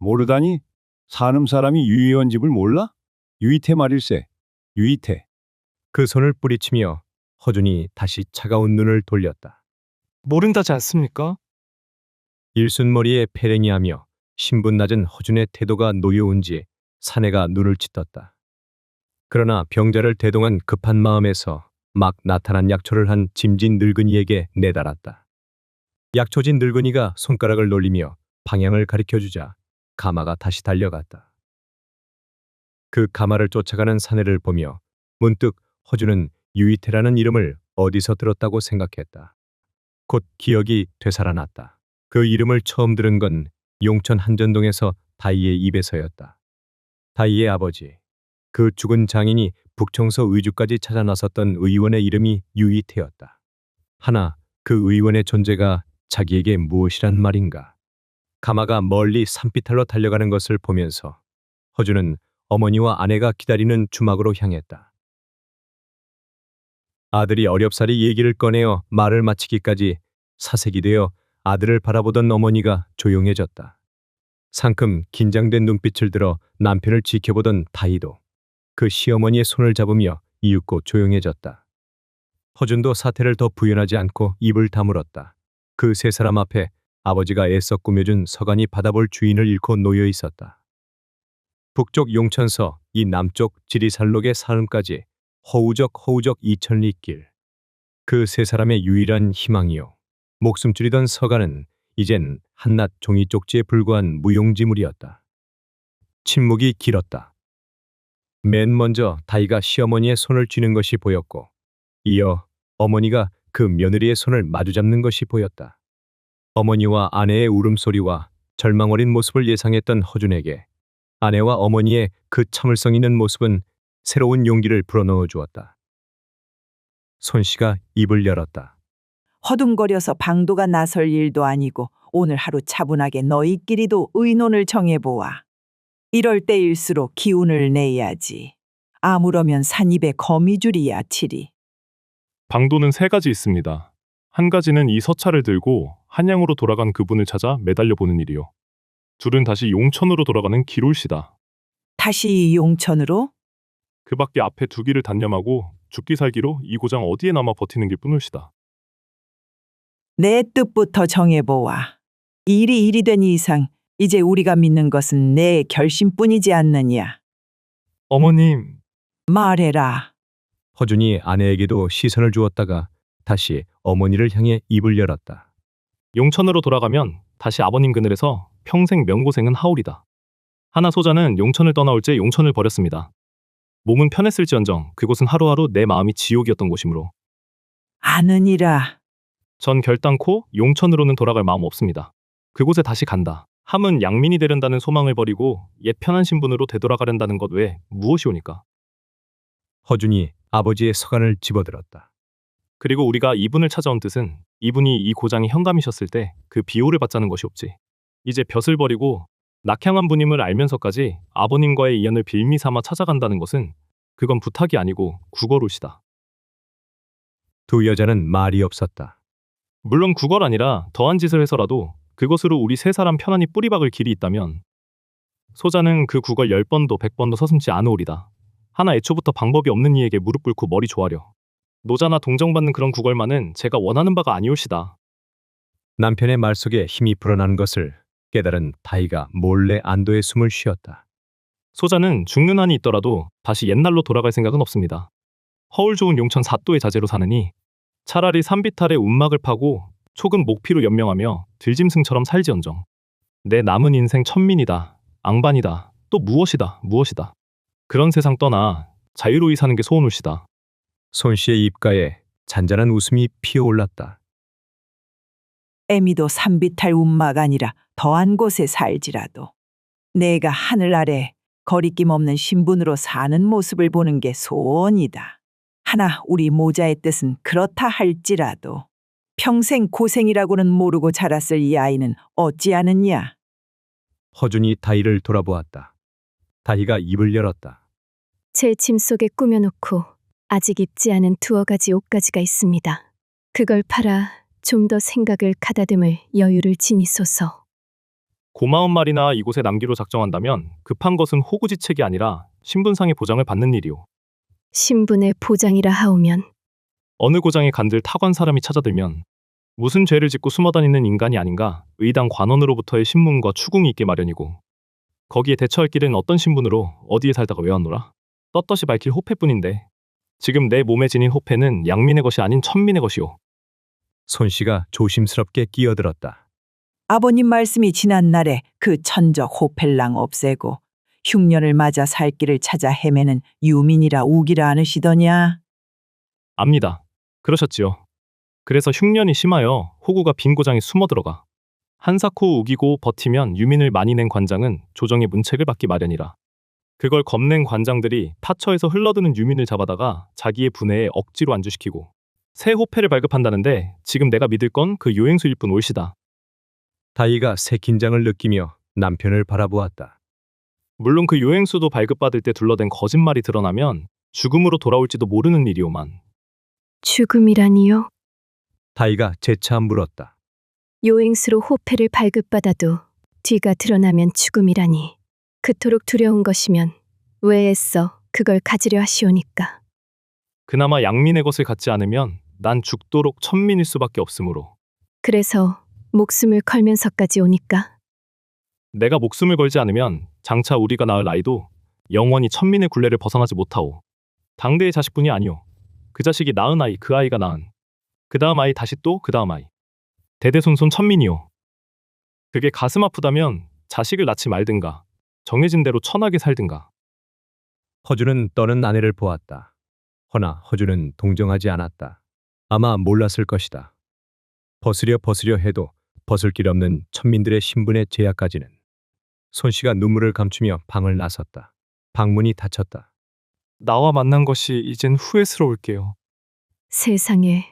모르다니? 사는 사람이 유 의원 집을 몰라? 유이태 말일세. 유이태. 그 손을 뿌리치며 허준이 다시 차가운 눈을 돌렸다. 모른다지 않습니까? 일순머리에 패랭이하며 신분 낮은 허준의 태도가 노여운지 사내가 눈을 찢었다. 그러나 병자를 대동한 급한 마음에서 막 나타난 약초를 한 짐진 늙은이에게 내달았다. 약초진 늙은이가 손가락을 놀리며 방향을 가리켜주자 가마가 다시 달려갔다. 그 가마를 쫓아가는 사내를 보며 문득 허준은 유이태라는 이름을 어디서 들었다고 생각했다. 곧 기억이 되살아났다. 그 이름을 처음 들은 건 용천 한전동에서 다희의 입에서였다. 다희의 아버지, 그 죽은 장인이 북청서 의주까지 찾아 나섰던 의원의 이름이 유이태였다. 하나 그 의원의 존재가 자기에게 무엇이란 말인가. 가마가 멀리 산비탈로 달려가는 것을 보면서 허준은 어머니와 아내가 기다리는 주막으로 향했다. 아들이 어렵사리 얘기를 꺼내어 말을 마치기까지 사색이 되어 아들을 바라보던 어머니가 조용해졌다. 상큼 긴장된 눈빛을 들어 남편을 지켜보던 다희도 그 시어머니의 손을 잡으며 이윽고 조용해졌다. 허준도 사태를 더 부연하지 않고 입을 다물었다. 그 세 사람 앞에 아버지가 애써 꾸며준 서간이 받아볼 주인을 잃고 놓여 있었다. 북쪽 용천서 이 남쪽 지리산록의 사흘까지 허우적 2000리길. 그 세 사람의 유일한 희망이요. 목숨줄이던 서간은 이젠 한낱 종이 쪽지에 불과한 무용지물이었다. 침묵이 길었다. 맨 먼저 다희가 시어머니의 손을 쥐는 것이 보였고 이어 어머니가 그 며느리의 손을 마주잡는 것이 보였다. 어머니와 아내의 울음소리와 절망 어린 모습을 예상했던 허준에게 아내와 어머니의 그 참을성 있는 모습은 새로운 용기를 불어넣어 주었다. 손씨가 입을 열었다. 허둥거려서 방도가 나설 일도 아니고 오늘 하루 차분하게 너희끼리도 의논을 정해보아. 이럴 때일수록 기운을 내야지. 아무러면 산입에 거미줄이야 치리. 방도는 세 가지 있습니다. 한 가지는 이 서차를 들고 한양으로 돌아간 그분을 찾아 매달려 보는 일이요. 둘은 다시 용천으로 돌아가는 기롤시다. 다시 용천으로? 그 밖에 앞에 두 길을 단념하고 죽기 살기로 이 고장 어디에 남아 버티는 게 뿐일시다. 내 뜻부터 정해보아. 일이 된 이상 이제 우리가 믿는 것은 내 결심뿐이지 않느냐. 어머님, 말해라. 허준이 아내에게도 시선을 주었다가 다시 어머니를 향해 입을 열었다. 용천으로 돌아가면 다시 아버님 그늘에서 평생 명고생은 하오리다. 하나 소자는 용천을 떠나올 때 용천을 버렸습니다. 몸은 편했을지언정 그곳은 하루하루 내 마음이 지옥이었던 곳이므로 아느니라. 전 결단코 용천으로는 돌아갈 마음 없습니다. 그곳에 다시 간다. 함은 양민이 되련다는 소망을 버리고 옛 편한 신분으로 되돌아가련다는 것 외에 무엇이오니까. 허준이 아버지의 서간을 집어들었다. 그리고 우리가 이분을 찾아온 뜻은 이분이 이 고장이 현감이셨을 때 그 비호를 받자는 것이 없지. 이제 볕을 버리고 낙향한 분임을 알면서까지 아버님과의 인연을 빌미 삼아 찾아간다는 것은 그건 부탁이 아니고 구걸옷이다. 두 여자는 말이 없었다. 물론 구걸 아니라 더한 짓을 해서라도 그것으로 우리 세 사람 편안히 뿌리박을 길이 있다면 소자는 그 구걸 10번도 100번도 서슴지 않으오리다. 하나 애초부터 방법이 없는 이에게 무릎 꿇고 머리 조아려 노자나 동정받는 그런 구걸만은 제가 원하는 바가 아니올시다. 남편의 말 속에 힘이 불어난 것을 깨달은 다희가 몰래 안도의 숨을 쉬었다. 소자는 죽는 한이 있더라도 다시 옛날로 돌아갈 생각은 없습니다. 허울 좋은 용천 사또의 자제로 사느니 차라리 산비탈의 운막을 파고 촉은 목피로 연명하며 들짐승처럼 살지언정. 내 남은 인생 천민이다. 앙반이다. 또 무엇이다. 그런 세상 떠나 자유로이 사는 게 소원울시다. 손씨의 입가에 잔잔한 웃음이 피어올랐다. 애미도 산비탈 운막 아니라 더한 곳에 살지라도 내가 하늘 아래 거리낌 없는 신분으로 사는 모습을 보는 게 소원이다. 하나 우리 모자의 뜻은 그렇다 할지라도 평생 고생이라고는 모르고 자랐을 이 아이는 어찌하느냐. 허준이 다희를 돌아보았다. 다희가 입을 열었다. 제 짐 속에 꾸며놓고 아직 입지 않은 두어 가지 옷가지가 있습니다. 그걸 팔아 좀 더 생각을 가다듬을 여유를 지니소서. 고마운 말이나 이곳에 남기로 작정한다면 급한 것은 호구지책이 아니라 신분상의 보장을 받는 일이오. 신분의 보장이라 하오면 어느 고장에 간들 타관 사람이 찾아들면 무슨 죄를 짓고 숨어다니는 인간이 아닌가 의당 관원으로부터의 신문과 추궁이 있게 마련이고 거기에 대처할 길은 어떤 신분으로 어디에 살다가 왜 왔노라? 떳떳이 밝힐 호패뿐인데 지금 내 몸에 지닌 호패는 양민의 것이 아닌 천민의 것이오. 손씨가 조심스럽게 끼어들었다. 아버님 말씀이 지난 날에 그 천적 호펠랑 없애고 흉년을 맞아 살 길을 찾아 헤매는 유민이라 우기라 않으시더냐? 압니다. 그러셨지요. 그래서 흉년이 심하여 호구가 빈 고장에 숨어 들어가 한사코 우기고 버티면 유민을 많이 낸 관장은 조정의 문책을 받기 마련이라. 그걸 겁낸 관장들이 타처에서 흘러드는 유민을 잡아다가 자기의 분해에 억지로 안주시키고 새 호패를 발급한다는데 지금 내가 믿을 건 그 요행수일 뿐 올시다. 다희가 새 긴장을 느끼며 남편을 바라보았다. 물론 그 요행수도 발급받을 때 둘러댄 거짓말이 드러나면 죽음으로 돌아올지도 모르는 일이오만. 죽음이라니요? 다희가 재차 물었다. 요행수로 호패를 발급받아도 뒤가 드러나면 죽음이라니. 그토록 두려운 것이면 왜 애써 그걸 가지려 하시오니까. 그나마 양민의 것을 갖지 않으면 난 죽도록 천민일 수밖에 없으므로. 그래서 목숨을 걸면서까지 오니까. 내가 목숨을 걸지 않으면 장차 우리가 낳을 아이도 영원히 천민의 굴레를 벗어나지 못하오. 당대의 자식뿐이 아니오. 그 자식이 낳은 아이, 그 아이가 낳은 그 다음 아이, 다시 또 그 다음 아이. 대대손손 천민이오. 그게 가슴 아프다면 자식을 낳지 말든가 정해진 대로 천하게 살든가. 허준은 떠는 아내를 보았다. 허나 허준은 동정하지 않았다. 아마 몰랐을 것이다. 벗으려 해도 벗을 길 없는 천민들의 신분의 제약까지는. 손씨가 눈물을 감추며 방을 나섰다. 방문이 닫혔다. 나와 만난 것이 이젠 후회스러울게요. 세상에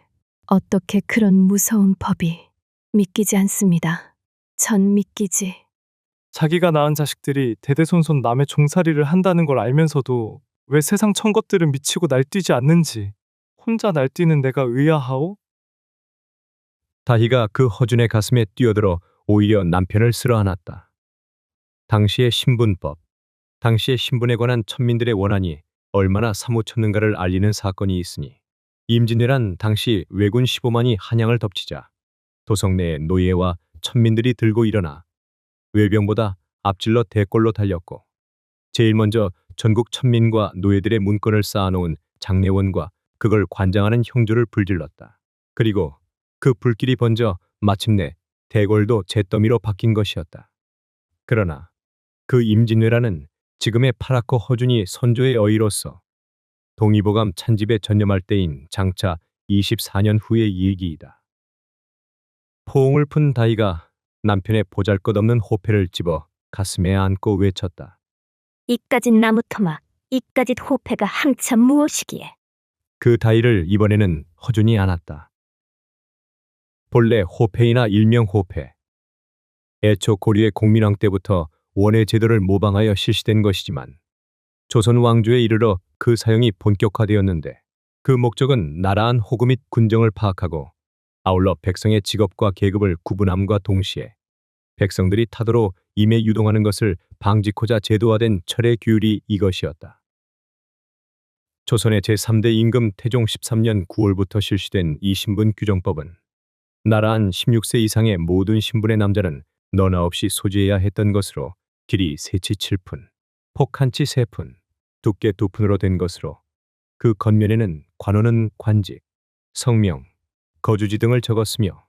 어떻게 그런 무서운 법이. 믿기지 않습니다. 전 믿기지. 자기가 낳은 자식들이 대대손손 남의 종살이를 한다는 걸 알면서도 왜 세상 천 것들은 미치고 날뛰지 않는지 혼자 날뛰는 내가 의아하오? 다희가 그 허준의 가슴에 뛰어들어 오히려 남편을 쓸어안았다. 당시의 신분법, 당시의 신분에 관한 천민들의 원한이 얼마나 사무쳤는가를 알리는 사건이 있으니 임진왜란 당시 왜군 15만이 한양을 덮치자 도성 내의 노예와 천민들이 들고 일어나 외병보다 앞질러 대궐로 달렸고 제일 먼저 전국 천민과 노예들의 문건을 쌓아놓은 장례원과 그걸 관장하는 형조를 불질렀다. 그리고 그 불길이 번져 마침내 대궐도 잿더미로 바뀐 것이었다. 그러나 그 임진왜란은 지금의 파랗고 허준이 선조의 어이로서 동의보감 찬집에 전념할 때인 장차 24년 후의 얘기이다. 포옹을 푼 다희가 남편의 보잘것없는 호패를 집어 가슴에 안고 외쳤다. 이까짓 나무토막, 이까짓 호패가 한참 무엇이기에. 그 다희를 이번에는 허준이 안았다. 본래 호패이나 일명 호패. 애초 고려의 공민왕 때부터 원의 제도를 모방하여 실시된 것이지만 조선 왕조에 이르러 그 사용이 본격화되었는데 그 목적은 나라안 호구 및 군정을 파악하고 아울러 백성의 직업과 계급을 구분함과 동시에 백성들이 타도로 임에 유동하는 것을 방지코자 제도화된 철의 규율이 이것이었다. 조선의 제3대 임금 태종 13년 9월부터 실시된 이 신분 규정법은 나라안 16세 이상의 모든 신분의 남자는 너나 없이 소지해야 했던 것으로 길이 세치 7푼, 폭 한치 3푼, 두께 2푼으로 된 것으로 그 겉면에는 관원은 관직, 성명, 거주지 등을 적었으며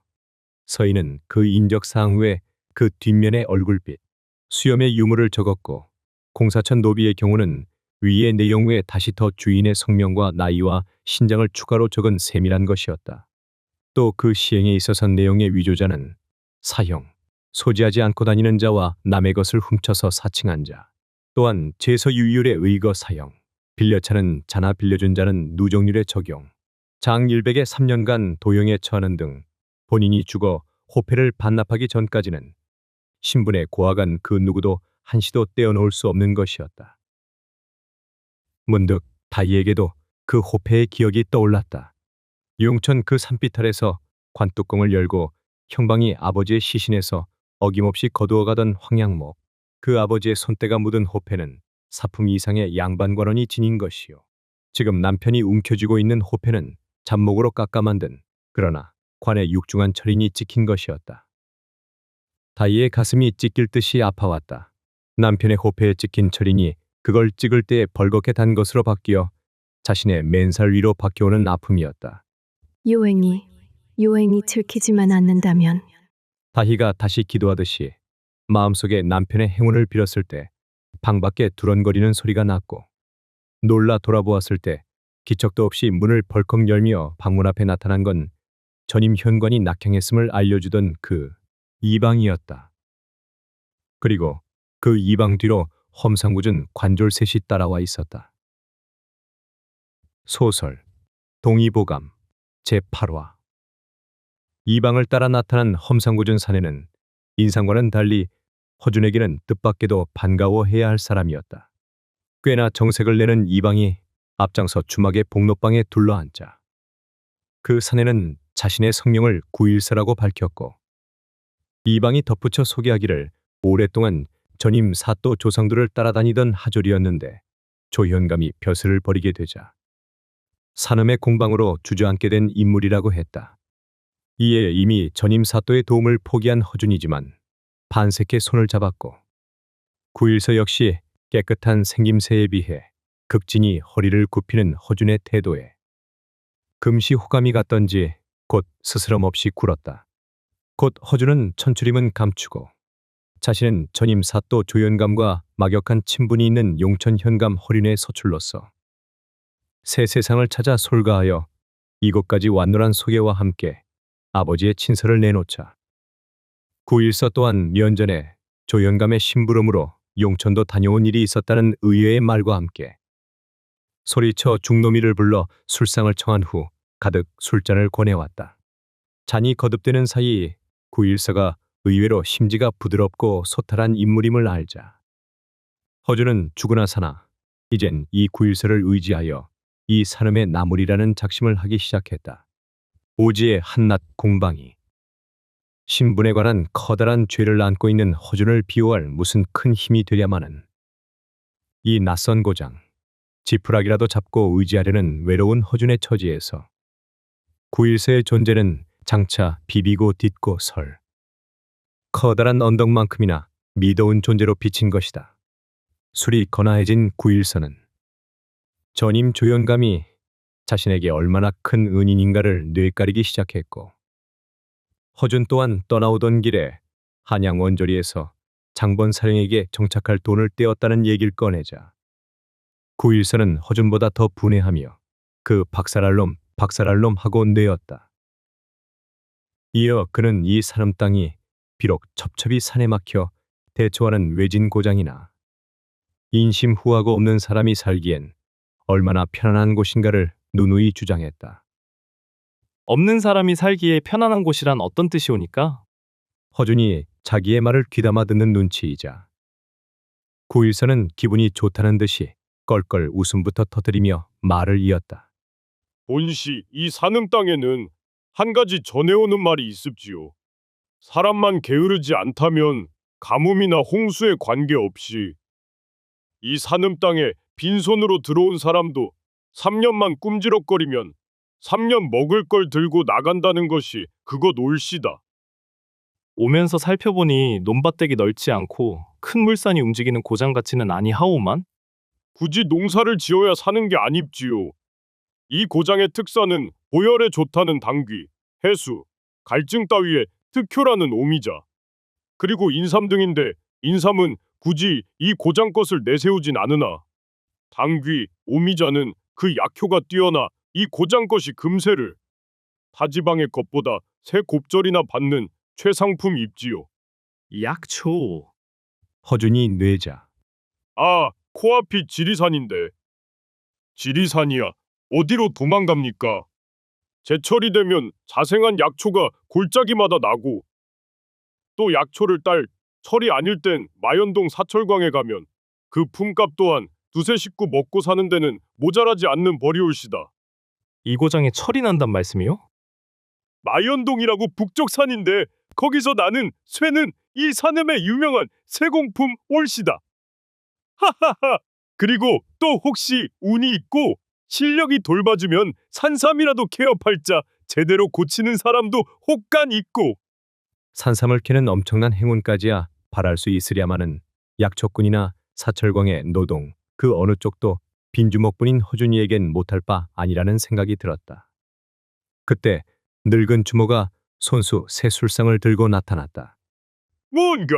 서인은 그 인적사항 후에 그 뒷면에 얼굴빛, 수염의 유무를 적었고 공사천 노비의 경우는 위의 내용 외에 다시 더 주인의 성명과 나이와 신장을 추가로 적은 세밀한 것이었다. 또 그 시행에 있어서 내용의 위조자는 사형, 소지하지 않고 다니는 자와 남의 것을 훔쳐서 사칭한 자, 또한 제서유의율의 의거 사형, 빌려차는 자나 빌려준 자는 누정률의 적용, 장일백의 3년간 도형에 처하는 등 본인이 죽어 호패를 반납하기 전까지는 신분에 고하간 그 누구도 한시도 떼어놓을 수 없는 것이었다. 문득 다희에게도 그 호패의 기억이 떠올랐다. 용천 그 산빛 아래서 관뚜껑을 열고 형방이 아버지의 시신에서 어김없이 거두어가던 황양목, 그 아버지의 손때가 묻은 호패는 사품 이상의 양반관원이 지닌 것이요. 지금 남편이 움켜쥐고 있는 호패는 잡목으로 깎아 만든, 그러나 관의 육중한 철인이 찍힌 것이었다. 다이의 가슴이 찢길 듯이 아파왔다. 남편의 호패에 찍힌 철인이 그걸 찍을 때에 벌겋게 단 것으로 바뀌어 자신의 맨살 위로 박혀오는 아픔이었다. 요행이 들키지만 않는다면 다희가 다시 기도하듯이 마음속에 남편의 행운을 빌었을 때 방밖에 두런거리는 소리가 났고, 놀라 돌아보았을 때 기척도 없이 문을 벌컥 열며 방문 앞에 나타난 건 전임 현관이 낙향했음을 알려주던 그 이방이었다. 그리고 그 이방 뒤로 험상궂은 관졸 셋이 따라와 있었다. 소설 동의보감 제8화. 이방을 따라 나타난 험상궂은 사내는 인상과는 달리 허준에게는 뜻밖에도 반가워해야 할 사람이었다. 꽤나 정색을 내는 이방이 앞장서 주막의 복록방에 둘러앉자 그 사내는 자신의 성명을 구일서라고 밝혔고, 이방이 덧붙여 소개하기를 오랫동안 전임 사또 조상들을 따라다니던 하졸이었는데 조현감이 벼슬을 버리게 되자 산음의 공방으로 주저앉게 된 인물이라고 했다. 이에 이미 전임 사또의 도움을 포기한 허준이지만 반색해 손을 잡았고, 구일서 역시 깨끗한 생김새에 비해 극진히 허리를 굽히는 허준의 태도에 금시 호감이 갔던지 곧 스스럼 없이 굴었다. 곧 허준은 천추림은 감추고 자신은 전임 사또 조연감과 막역한 친분이 있는 용천 현감 허륜의 서출로서 새 세상을 찾아 솔가하여 이곳까지 왔노란 소개와 함께 아버지의 친서를 내놓자 구일서 또한 면전에 조연감의 심부름으로 용천도 다녀온 일이 있었다는 의외의 말과 함께 소리쳐 중노미를 불러 술상을 청한 후 가득 술잔을 권해왔다. 잔이 거듭되는 사이 구일서가 의외로 심지가 부드럽고 소탈한 인물임을 알자 허준은 죽으나 사나 이젠 이 구일서를 의지하여 이 산음의 나물이라는 작심을 하기 시작했다. 오지의 한낱 공방이 신분에 관한 커다란 죄를 안고 있는 허준을 비호할 무슨 큰 힘이 되랴마는 이 낯선 고장, 지푸라기라도 잡고 의지하려는 외로운 허준의 처지에서 구일서의 존재는 장차 비비고 딛고 설 커다란 언덕만큼이나 미더운 존재로 비친 것이다. 술이 거나해진 구일서는 전임 조연감이 자신에게 얼마나 큰 은인인가를 뇌까리기 시작했고, 허준 또한 떠나오던 길에 한양 원조리에서 장본 사령에게 정착할 돈을 떼었다는 얘기를 꺼내자 구일서는 허준보다 더 분해하며 그 박살할 놈 하고 내었다. 이어 그는 이 산음 땅이 비록 첩첩이 산에 막혀 대초하는 외진 고장이나 인심후하고 없는 사람이 살기엔 얼마나 편안한 곳인가를 누누이 주장했다. 없는 사람이 살기에 편안한 곳이란 어떤 뜻이오니까? 허준이 자기의 말을 귀담아 듣는 눈치이자 구일서는 기분이 좋다는 듯이 껄껄 웃음부터 터뜨리며 말을 이었다. 본시 이 산음 땅에는 한 가지 전해오는 말이 있습지요. 사람만 게으르지 않다면 가뭄이나 홍수에 관계없이 이 산음 땅에 빈손으로 들어온 사람도 3년만 꿈지럭거리면 3년 먹을 걸 들고 나간다는 것이 그것 올시다. 오면서 살펴보니 논밭대기 넓지 않고 큰 물산이 움직이는 고장같이는 아니하오만? 굳이 농사를 지어야 사는 게 아닙지요. 이 고장의 특사는 보혈에 좋다는 당귀, 해수, 갈증 따위의 특효라는 오미자, 그리고 인삼 등인데 인삼은 굳이 이 고장 것을 내세우진 않으나 당귀, 오미자는 그 약효가 뛰어나 이 고장 것이 금세를 타지방의 것보다 세 곱절이나 받는 최상품 입지요. 약초. 허준이 뇌자 아, 코앞이 지리산인데. 지리산이야. 어디로 도망갑니까? 제철이 되면 자생한 약초가 골짜기마다 나고 또 약초를 딸 철이 아닐 땐 마연동 사철광에 가면 그 품값 또한 두세 식구 먹고 사는 데는 모자라지 않는 벌이올시다. 이 고장에 철이 난단 말씀이요? 마연동이라고 북쪽 산인데 거기서 나는 쇠는 이 산음의 유명한 세공품 올시다. 하하하. 그리고 또 혹시 운이 있고 실력이 돌봐주면 산삼이라도 개업할자 제대로 고치는 사람도 혹간 있고. 산삼을 캐는 엄청난 행운까지야 바랄 수 있으랴마는 약초꾼이나 사철광의 노동 그 어느 쪽도 빈주먹분인 허준이에겐 못할 바 아니라는 생각이 들었다. 그때 늙은 주모가 손수 새 술상을 들고 나타났다. 뭔가?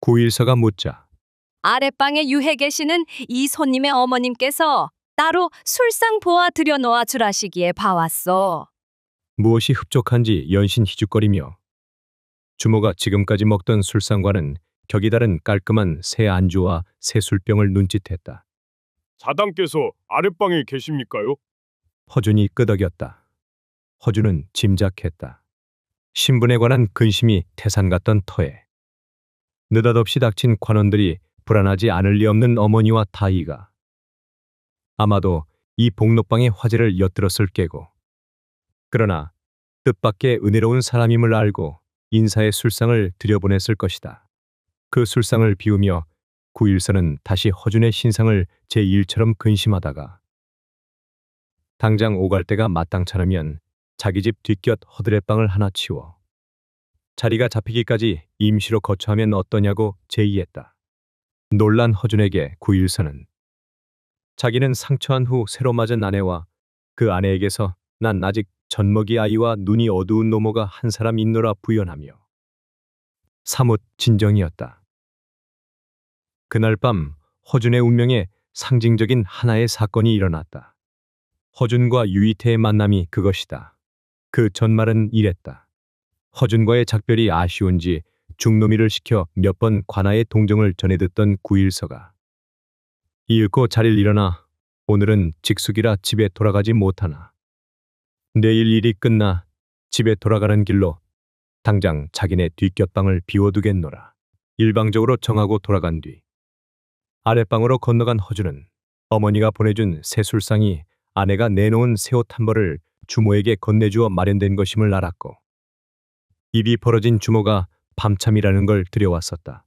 구일서가 묻자 아랫방에 유해 계시는 이 손님의 어머님께서 따로 술상 보아 들여놓아 주라시기에 봐왔어. 무엇이 흡족한지 연신 희죽거리며 주모가 지금까지 먹던 술상과는 격이 다른 깔끔한 새 안주와 새 술병을 눈짓했다. 자당께서 아랫방에 계십니까요? 허준이 끄덕였다. 허준은 짐작했다. 신분에 관한 근심이 태산 같던 터에 느닷없이 닥친 관원들이 불안하지 않을 리 없는 어머니와 다이가 아마도 이 복록방의 화제를 엿들었을 게고 그러나 뜻밖의 은혜로운 사람임을 알고 인사의 술상을 들여보냈을 것이다. 그 술상을 비우며 구일서는 다시 허준의 신상을 제1처럼 근심하다가 당장 오갈 때가 마땅찮으면 자기 집 뒷곁 허드렛방을 하나 치워 자리가 잡히기까지 임시로 거처하면 어떠냐고 제의했다. 놀란 허준에게 구일서는 자기는 상처한 후 새로 맞은 아내와 그 아내에게서 난 아직 젖먹이 아이와 눈이 어두운 노모가 한 사람 있노라 부연하며 사뭇 진정이었다. 그날 밤 허준의 운명에 상징적인 하나의 사건이 일어났다. 허준과 유이태의 만남이 그것이다. 그 전말은 이랬다. 허준과의 작별이 아쉬운지 중노미를 시켜 몇 번 관아의 동정을 전해 듣던 구일서가 이윽고 자리를 일어나 오늘은 직숙이라 집에 돌아가지 못하나 내일 일이 끝나 집에 돌아가는 길로 당장 자기네 뒷곁방을 비워두겠노라. 일방적으로 정하고 돌아간 뒤 아랫방으로 건너간 허준은 어머니가 보내준 새 술상이 아내가 내놓은 새 옷 한 벌을 주모에게 건네주어 마련된 것임을 알았고 입이 벌어진 주모가 밤참이라는 걸 들여왔었다.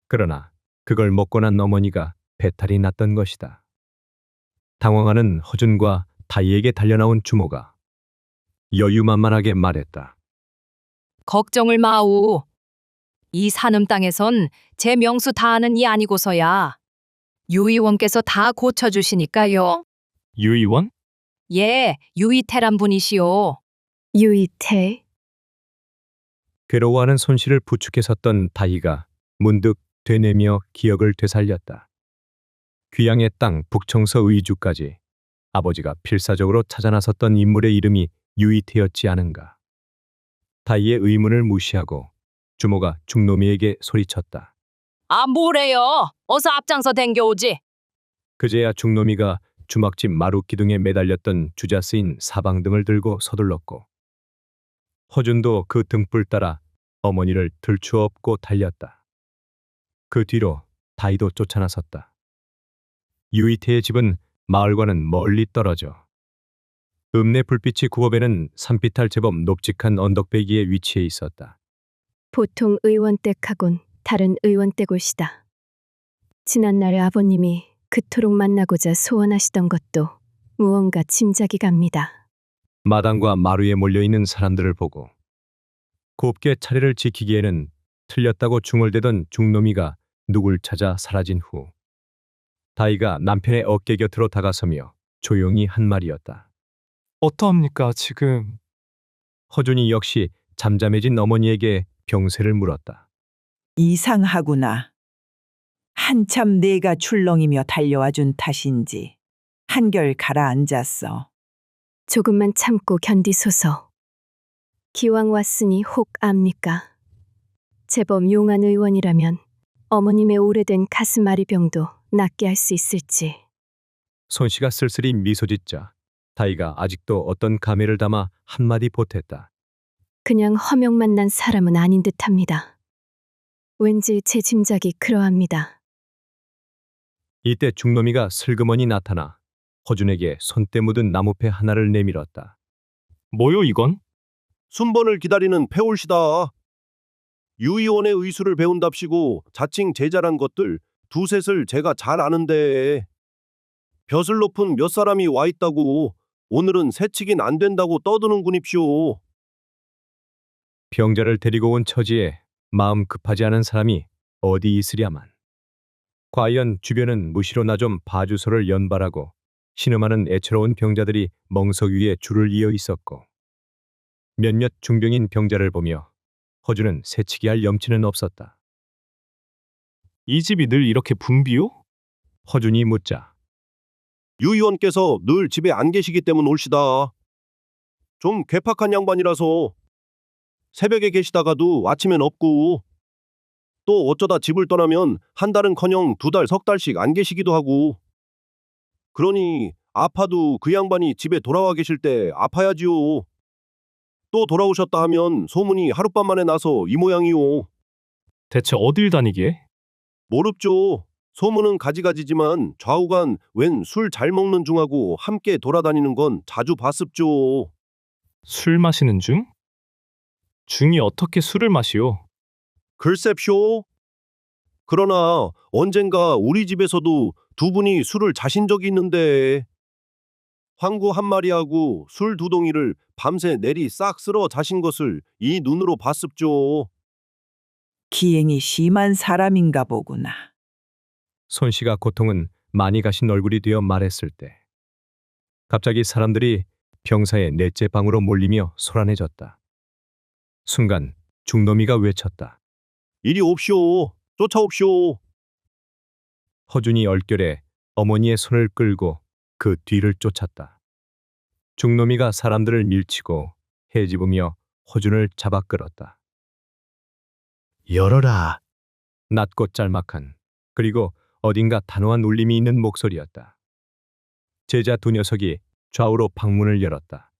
그러나 그걸 먹고 난 어머니가 배탈이 났던 것이다. 당황하는 허준과 다이에게 달려나온 주모가 여유만만하게 말했다. 걱정을 마오. 이 산음 땅에선 제 명수 다 아는 이 아니고서야 유의원께서 다 고쳐주시니까요. 유의원? 예, 유이태란 분이시오. 유이태, 괴로워하는 손실을 부축해 섰던 다이가 문득 되뇌며 기억을 되살렸다. 귀양의 땅 북청서 의주까지 아버지가 필사적으로 찾아 나섰던 인물의 이름이 유이태였지 않은가. 다이의 의문을 무시하고 주모가 중노미에게 소리쳤다. 아, 뭐래요? 어서 앞장서 댕겨오지. 그제야 중노미가 주막집 마루 기둥에 매달렸던 주자 쓰인 사방등을 들고 서둘렀고 허준도 그 등불 따라 어머니를 들추업고 달렸다. 그 뒤로 다이도 쫓아나섰다. 유이태의 집은 마을과는 멀리 떨어져 읍내 불빛이 구워배는 산비탈 제법 높직한 언덕배기에 위치해 있었다. 보통 의원댁하곤 다른 의원댁올시다. 지난날 아버님이 그토록 만나고자 소원하시던 것도 무언가 짐작이 갑니다. 마당과 마루에 몰려있는 사람들을 보고 곱게 차례를 지키기에는 틀렸다고 중얼대던 중노미가 누굴 찾아 사라진 후 다이가 남편의 어깨 곁으로 다가서며 조용히 한 말이었다. 어떠합니까 지금? 허준이 역시 잠잠해진 어머니에게 병세를 물었다. 이상하구나. 한참 내가 출렁이며 달려와 준 탓인지 한결 가라앉았어. 조금만 참고 견디소서. 기왕 왔으니 혹 압니까? 제법 용한 의원이라면 어머님의 오래된 가슴앓이병도 낫게 할 수 있을지. 손씨가 쓸쓸히 미소짓자 다이가 아직도 어떤 감회를 담아 한마디 보탰다. 그냥 허명만 난 사람은 아닌 듯합니다. 왠지 제 짐작이 그러합니다. 이때 중노미가 슬그머니 나타나 허준에게 손때 묻은 나무패 하나를 내밀었다. 뭐요 이건? 순번을 기다리는 패올시다. 유의원의 의술을 배운답시고 자칭 제자란 것들 두셋을 제가 잘 아는데 벼슬 높은 몇 사람이 와 있다고 오늘은 새치긴 안 된다고 떠드는군입시오. 병자를 데리고 온 처지에 마음 급하지 않은 사람이 어디 있으랴만. 과연 주변은 무시로 나 좀 봐주소를 연발하고 신음하는 애처로운 병자들이 멍석 위에 줄을 이어 있었고 몇몇 중병인 병자를 보며 허준은 새치기 할 염치는 없었다. 이 집이 늘 이렇게 붐비요? 허준이 묻자 유의원께서 늘 집에 안 계시기 때문 올시다. 좀 괴팍한 양반이라서 새벽에 계시다가도 아침엔 없고 또 어쩌다 집을 떠나면 한 달은커녕 두 달, 석 달씩 안 계시기도 하고 그러니 아파도 그 양반이 집에 돌아와 계실 때 아파야지요. 또 돌아오셨다 하면 소문이 하룻밤 만에 나서 이 모양이요. 대체 어딜 다니기에? 모릅죠. 소문은 가지가지지만 좌우간 웬 술 잘 먹는 중하고 함께 돌아다니는 건 자주 봤습죠. 술 마시는 중? 중이 어떻게 술을 마시오? 글쎄쇼. 그러나 언젠가 우리 집에서도 두 분이 술을 자신 적이 있는데 황구 한 마리하고 술 두 동이를 밤새 내리 싹 쓸어 자신 것을 이 눈으로 봤습죠. 기행이 심한 사람인가 보구나. 손씨가 고통은 많이 가신 얼굴이 되어 말했을 때 갑자기 사람들이 병사의 넷째 방으로 몰리며 소란해졌다. 순간 중놈이가 외쳤다. 이리 옵시오. 쫓아옵시오. 허준이 얼결에 어머니의 손을 끌고 그 뒤를 쫓았다. 중놈이가 사람들을 밀치고 헤집으며 허준을 잡아 끌었다. 열어라. 낮고 짤막한 그리고 어딘가 단호한 울림이 있는 목소리였다. 제자 두 녀석이 좌우로 방문을 열었다.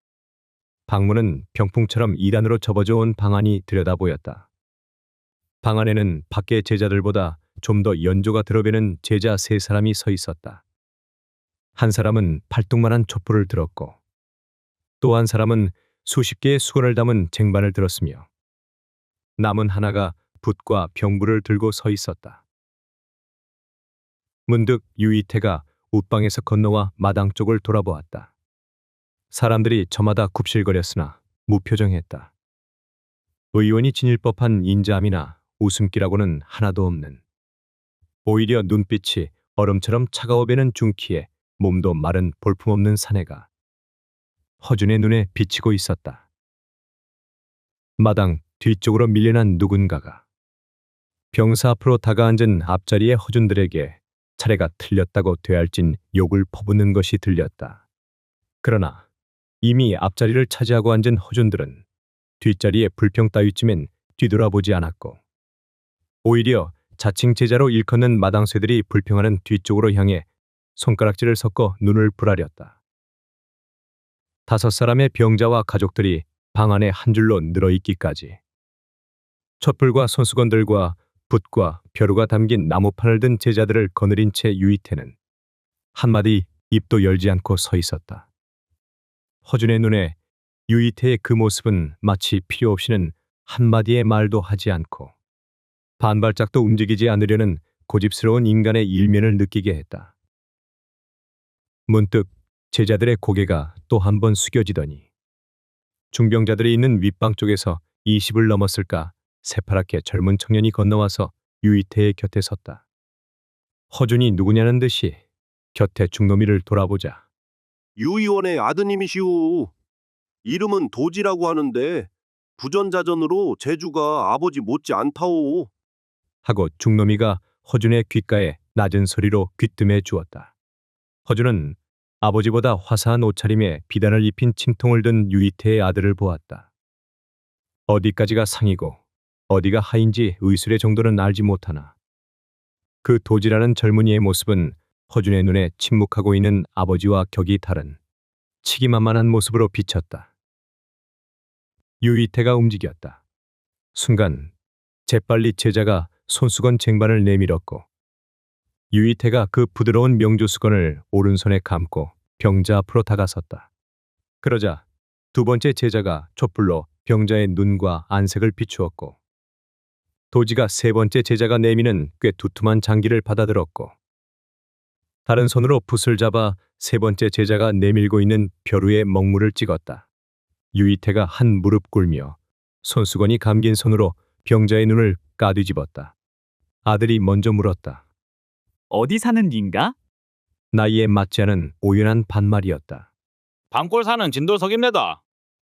방문은 병풍처럼 2단으로 접어져 온 방 안이 들여다보였다. 방 안에는 밖의 제자들보다 좀 더 연조가 들어배는 제자 세 사람이 서 있었다. 한 사람은 팔뚝만한 촛불을 들었고 또 한 사람은 수십 개의 수건을 담은 쟁반을 들었으며 남은 하나가 붓과 병불을 들고 서 있었다. 문득 유이태가 웃방에서 건너와 마당 쪽을 돌아보았다. 사람들이 저마다 굽실거렸으나 무표정했다. 의원이 지닐 법한 인자함이나 웃음기라고는 하나도 없는 오히려 눈빛이 얼음처럼 차가워 배는 중키에 몸도 마른 볼품없는 사내가 허준의 눈에 비치고 있었다. 마당 뒤쪽으로 밀려난 누군가가 병사 앞으로 다가앉은 앞자리의 허준들에게 차례가 틀렸다고 되알진 욕을 퍼붓는 것이 들렸다. 그러나 이미 앞자리를 차지하고 앉은 허준들은 뒷자리에 불평 따위쯤엔 뒤돌아보지 않았고 오히려 자칭 제자로 일컫는 마당쇠들이 불평하는 뒤쪽으로 향해 손가락질을 섞어 눈을 부라렸다. 5사람의 병자와 가족들이 방 안에 한 줄로 늘어있기까지 촛불과 손수건들과 붓과 벼루가 담긴 나무판을 든 제자들을 거느린 채 유이태는 한마디 입도 열지 않고 서 있었다. 허준의 눈에 유이태의 그 모습은 마치 필요 없이는 한마디의 말도 하지 않고 반발짝도 움직이지 않으려는 고집스러운 인간의 일면을 느끼게 했다. 문득 제자들의 고개가 또 한 번 숙여지더니 중병자들이 있는 윗방 쪽에서 20을 넘었을까 새파랗게 젊은 청년이 건너와서 유이태의 곁에 섰다. 허준이 누구냐는 듯이 곁에 중놈이를 돌아보자 유의원의 아드님이시오. 이름은 도지라고 하는데 부전자전으로 재주가 아버지 못지 않다오. 하고 중놈이가 허준의 귓가에 낮은 소리로 귀뜸해 주었다. 허준은 아버지보다 화사한 옷차림에 비단을 입힌 침통을 든 유이태의 아들을 보았다. 어디까지가 상이고 어디가 하인지 의술의 정도는 알지 못하나 그 도지라는 젊은이의 모습은 허준의 눈에 침묵하고 있는 아버지와 격이 다른 치기만만한 모습으로 비쳤다. 유이태가 움직였다. 순간 재빨리 제자가 손수건 쟁반을 내밀었고 유이태가 그 부드러운 명조 수건을 오른손에 감고 병자 앞으로 다가섰다. 그러자 두 번째 제자가 촛불로 병자의 눈과 안색을 비추었고, 도지가 세 번째 제자가 내미는 꽤 두툼한 장기를 받아들었고, 다른 손으로 붓을 잡아 세 번째 제자가 내밀고 있는 벼루에 먹물을 찍었다. 유이태가 한 무릎 꿇며 손수건이 감긴 손으로 병자의 눈을 까뒤집었다. 아들이 먼저 물었다. 어디 사는 닌가? 나이에 맞지 않은 오연한 반말이었다. 방골 사는 진도석입니다.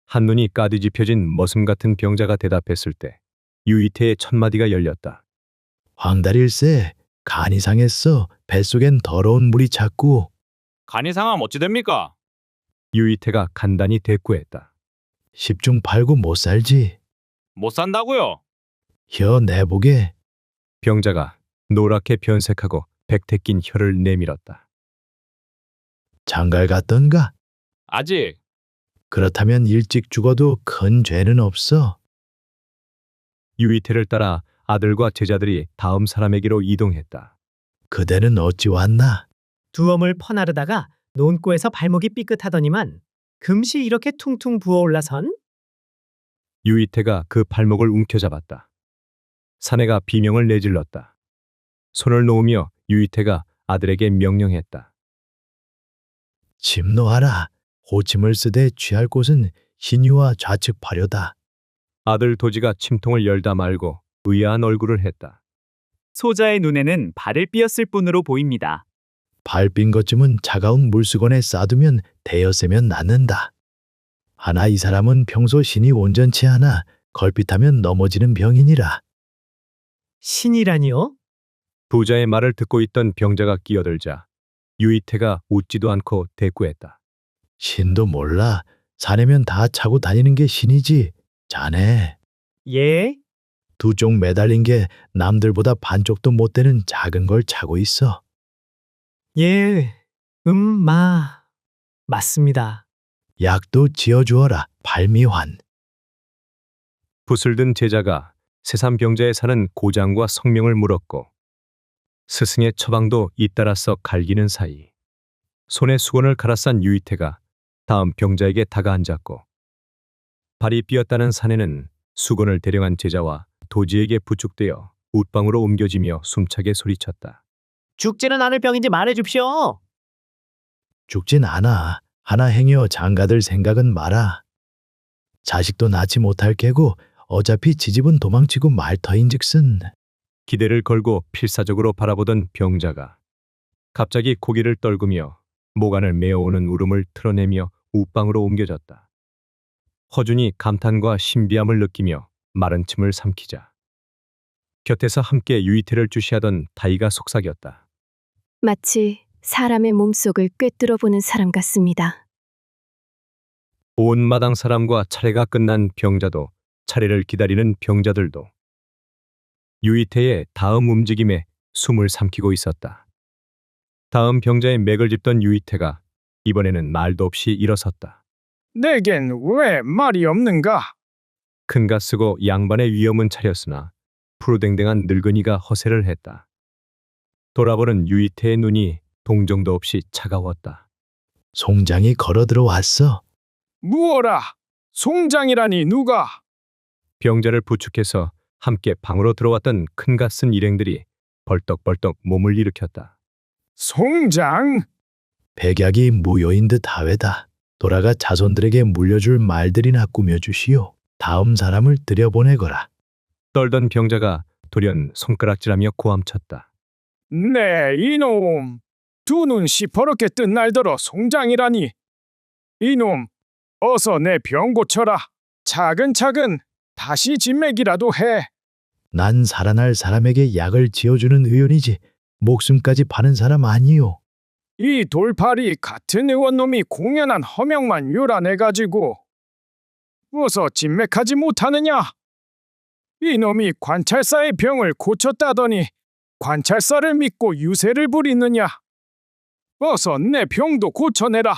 한눈이 까뒤집혀진 머슴 같은 병자가 대답했을 때 유이태의 첫마디가 열렸다. 황달일세, 간이 상했어. 뱃속엔 더러운 물이 찼고. 간이 상하면 어찌 됩니까? 유이태가 간단히 대꾸했다. 10중 8구 못 살지. 못 산다고요? 혀 내보게. 병자가 노랗게 변색하고 백태 낀 혀를 내밀었다. 장갈 갔던가? 아직. 그렇다면 일찍 죽어도 큰 죄는 없어. 유이태를 따라 아들과 제자들이 다음 사람에게로 이동했다. 그대는 어찌 왔나? 두엄을 퍼나르다가 논고에서 발목이 삐끗하더니만 금시 이렇게 퉁퉁 부어올라선? 유이태가 그 발목을 움켜잡았다. 사내가 비명을 내질렀다. 손을 놓으며 유이태가 아들에게 명령했다. 침 놓아라. 호침을 쓰되 취할 곳은 신유와 좌측 발효다. 아들 도지가 침통을 열다 말고 의아한 얼굴을 했다. 소자의 눈에는 발을 삐었을 뿐으로 보입니다. 발빈 것쯤은 차가운 물수건에 싸두면 대여세면 낫는다. 하나 이 사람은 평소 신이 온전치 않아 걸핏하면 넘어지는 병이니라. 신이라니요? 부자의 말을 듣고 있던 병자가 끼어들자 유이태가 웃지도 않고 대꾸했다. 신도 몰라. 사내면 다 차고 다니는 게 신이지. 자네. 예? 두 쪽 매달린 게 남들보다 반쪽도 못 되는 작은 걸 차고 있어. 예, 맞습니다. 약도 지어주어라. 발미환. 붓을 든 제자가 세산 병자에 사는 고장과 성명을 물었고, 스승의 처방도 잇따라서 갈기는 사이 손에 수건을 갈아싼 유이태가 다음 병자에게 다가앉았고, 발이 삐었다는 사내는 수건을 대령한 제자와 도지에게 부축되어 웃방으로 옮겨지며 숨차게 소리쳤다. 죽지는 않을 병인지 말해줍시오. 죽진 않아. 하나 행여 장가들 생각은 마라. 자식도 낳지 못할 게고 어차피 지집은 도망치고 말터인즉슨. 기대를 걸고 필사적으로 바라보던 병자가 갑자기 고개를 떨구며 목안을 메어오는 울음을 틀어내며 웃방으로 옮겨졌다. 허준이 감탄과 신비함을 느끼며 마른 침을 삼키자 곁에서 함께 유이태를 주시하던 다이가 속삭였다. 마치 사람의 몸속을 꿰뚫어보는 사람 같습니다. 온 마당 사람과 차례가 끝난 병자도 차례를 기다리는 병자들도 유이태의 다음 움직임에 숨을 삼키고 있었다. 다음 병자의 맥을 짚던 유이태가 이번에는 말도 없이 일어섰다. 내겐 왜 말이 없는가? 큰가 쓰고 양반의 위엄은 차렸으나 푸르댕댕한 늙은이가 허세를 했다. 돌아보는 유이태의 눈이 동정도 없이 차가웠다. 송장이 걸어 들어왔어. 무어라. 송장이라니 누가? 병자를 부축해서 함께 방으로 들어왔던 큰가 쓴 일행들이 벌떡벌떡 몸을 일으켰다. 송장? 백약이 무효인 듯 하외다. 돌아가 자손들에게 물려줄 말들이나 꾸며주시오. 다음 사람을 들여보내거라. 떨던 병자가 돌연 손가락질하며 고함쳤다. 네, 이놈. 두 눈 시퍼렇게 뜬 날더러 송장이라니. 이놈, 어서 내 병 고쳐라. 차근차근 다시 진맥이라도 해. 난 살아날 사람에게 약을 지어주는 의원이지 목숨까지 파는 사람 아니요. 이 돌팔이 같은 의원놈이 공연한 허명만 요란해가지고 어서 진맥하지 못하느냐? 이놈이 관찰사의 병을 고쳤다더니 관찰사를 믿고 유세를 부리느냐? 어서 내 병도 고쳐내라.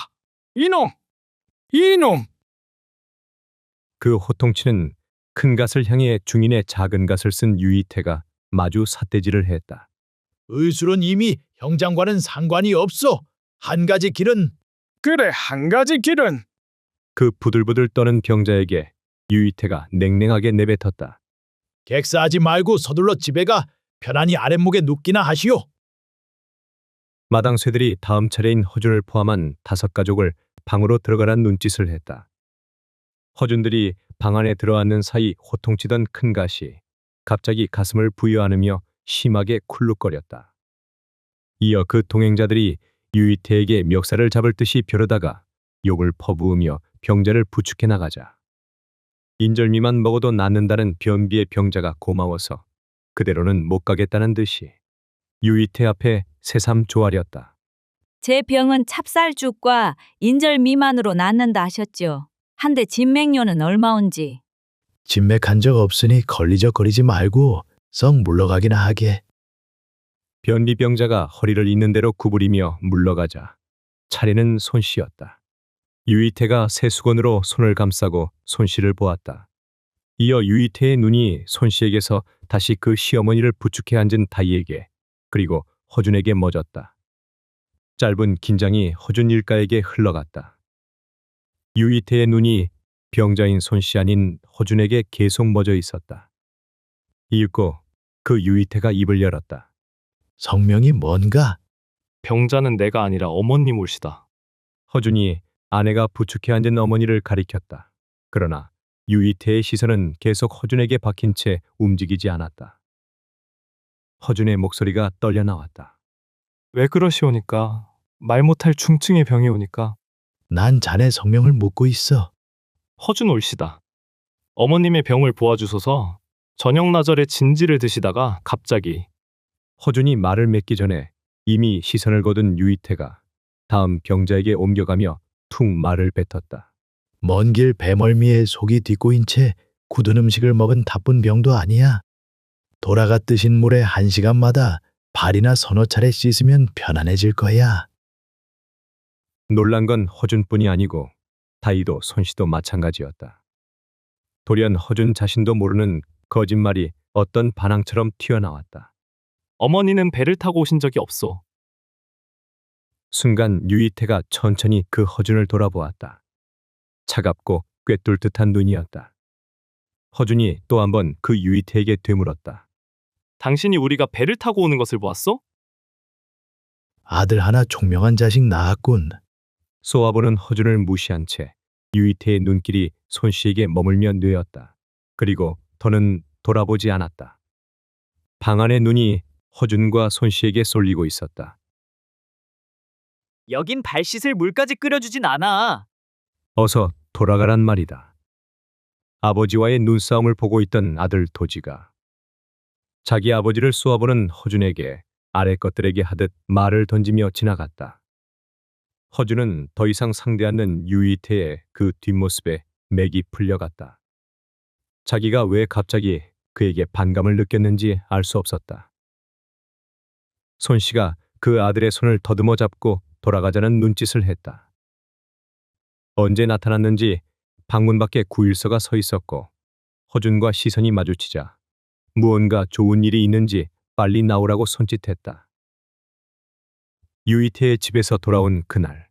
이놈! 이놈! 그 호통치는 큰 갓을 향해 중인의 작은 갓을 쓴 유이태가 마주 삿대질을 했다. 의술은 이미 형장과는 상관이 없어. 한 가지 길은 그래, 한 가지 길은 그 부들부들 떠는 병자에게 유이태가 냉랭하게 내뱉었다. 객사하지 말고 서둘러 집에 가 편안히 아랫목에 눕기나 하시오. 마당 쇠들이 다음 차례인 허준을 포함한 5가족을 방으로 들어가란 눈짓을 했다. 허준들이 방 안에 들어앉는 사이 호통치던 큰 가시 갑자기 가슴을 부여안으며 심하게 쿨룩거렸다. 이어 그 동행자들이 유이태에게 멱살을 잡을 듯이 벼르다가 욕을 퍼부으며 병자를 부축해 나가자 인절미만 먹어도 낫는다는 변비의 병자가 고마워서 그대로는 못 가겠다는 듯이 유이태 앞에 새삼 조아렸다. 제 병은 찹쌀죽과 인절 미만으로 낫는다 하셨죠. 한데 진맥료는 얼마온지. 진맥한 적 없으니 걸리적거리지 말고 썩 물러가기나 하게. 변비병자가 허리를 있는 대로 구부리며 물러가자 차례는 손씨였다. 유이태가 새 수건으로 손을 감싸고 손씨를 보았다. 이어 유이태의 눈이 손씨에게서 다시 그 시어머니를 부축해 앉은 다이에게 그리고 허준에게 멎었다. 짧은 긴장이 허준 일가에게 흘러갔다. 유이태의 눈이 병자인 손씨 아닌 허준에게 계속 멎어 있었다. 이윽고 그 유이태가 입을 열었다. 성명이 뭔가? 병자는 내가 아니라 어머님 올시다. 허준이 아내가 부축해 앉은 어머니를 가리켰다. 그러나 유이태의 시선은 계속 허준에게 박힌 채 움직이지 않았다. 허준의 목소리가 떨려 나왔다. 왜 그러시오니까? 말 못할 중증의 병이 오니까. 난 자네 성명을 묻고 있어. 허준 올시다. 어머님의 병을 보아주소서. 저녁 나절에 진지를 드시다가 갑자기. 허준이 말을 맺기 전에 이미 시선을 거둔 유이태가 다음 병자에게 옮겨가며 툭 말을 뱉었다. 먼 길 배멀미에 속이 뒷고인 채 굳은 음식을 먹은 나쁜 병도 아니야. 돌아가 뜨신 물에 1시간마다 발이나 서너 차례 씻으면 편안해질 거야. 놀란 건 허준뿐이 아니고 다이도 손씨도 마찬가지였다. 돌연 허준 자신도 모르는 거짓말이 어떤 반항처럼 튀어나왔다. 어머니는 배를 타고 오신 적이 없소. 순간 유이태가 천천히 그 허준을 돌아보았다. 차갑고 꿰뚫 듯한 눈이었다. 허준이 또 한 번 그 유이태에게 되물었다. 당신이 우리가 배를 타고 오는 것을 보았소? 아들 하나 총명한 자식 낳았군. 쏘아보는 허준을 무시한 채 유이태의 눈길이 손씨에게 머물며 뇌었다. 그리고 더는 돌아보지 않았다. 방 안의 눈이 허준과 손씨에게 쏠리고 있었다. 여긴 발 씻을 물까지 끓여주진 않아. 어서 돌아가란 말이다. 아버지와의 눈싸움을 보고 있던 아들 도지가 자기 아버지를 쏘아보는 허준에게 아래 것들에게 하듯 말을 던지며 지나갔다. 허준은 더 이상 상대 않는 유이태의 그 뒷모습에 맥이 풀려갔다. 자기가 왜 갑자기 그에게 반감을 느꼈는지 알 수 없었다. 손씨가 그 아들의 손을 더듬어 잡고 돌아가자는 눈짓을 했다. 언제 나타났는지 방문 밖에 구일서가 서 있었고 허준과 시선이 마주치자 무언가 좋은 일이 있는지 빨리 나오라고 손짓했다. 유이태의 집에서 돌아온 그날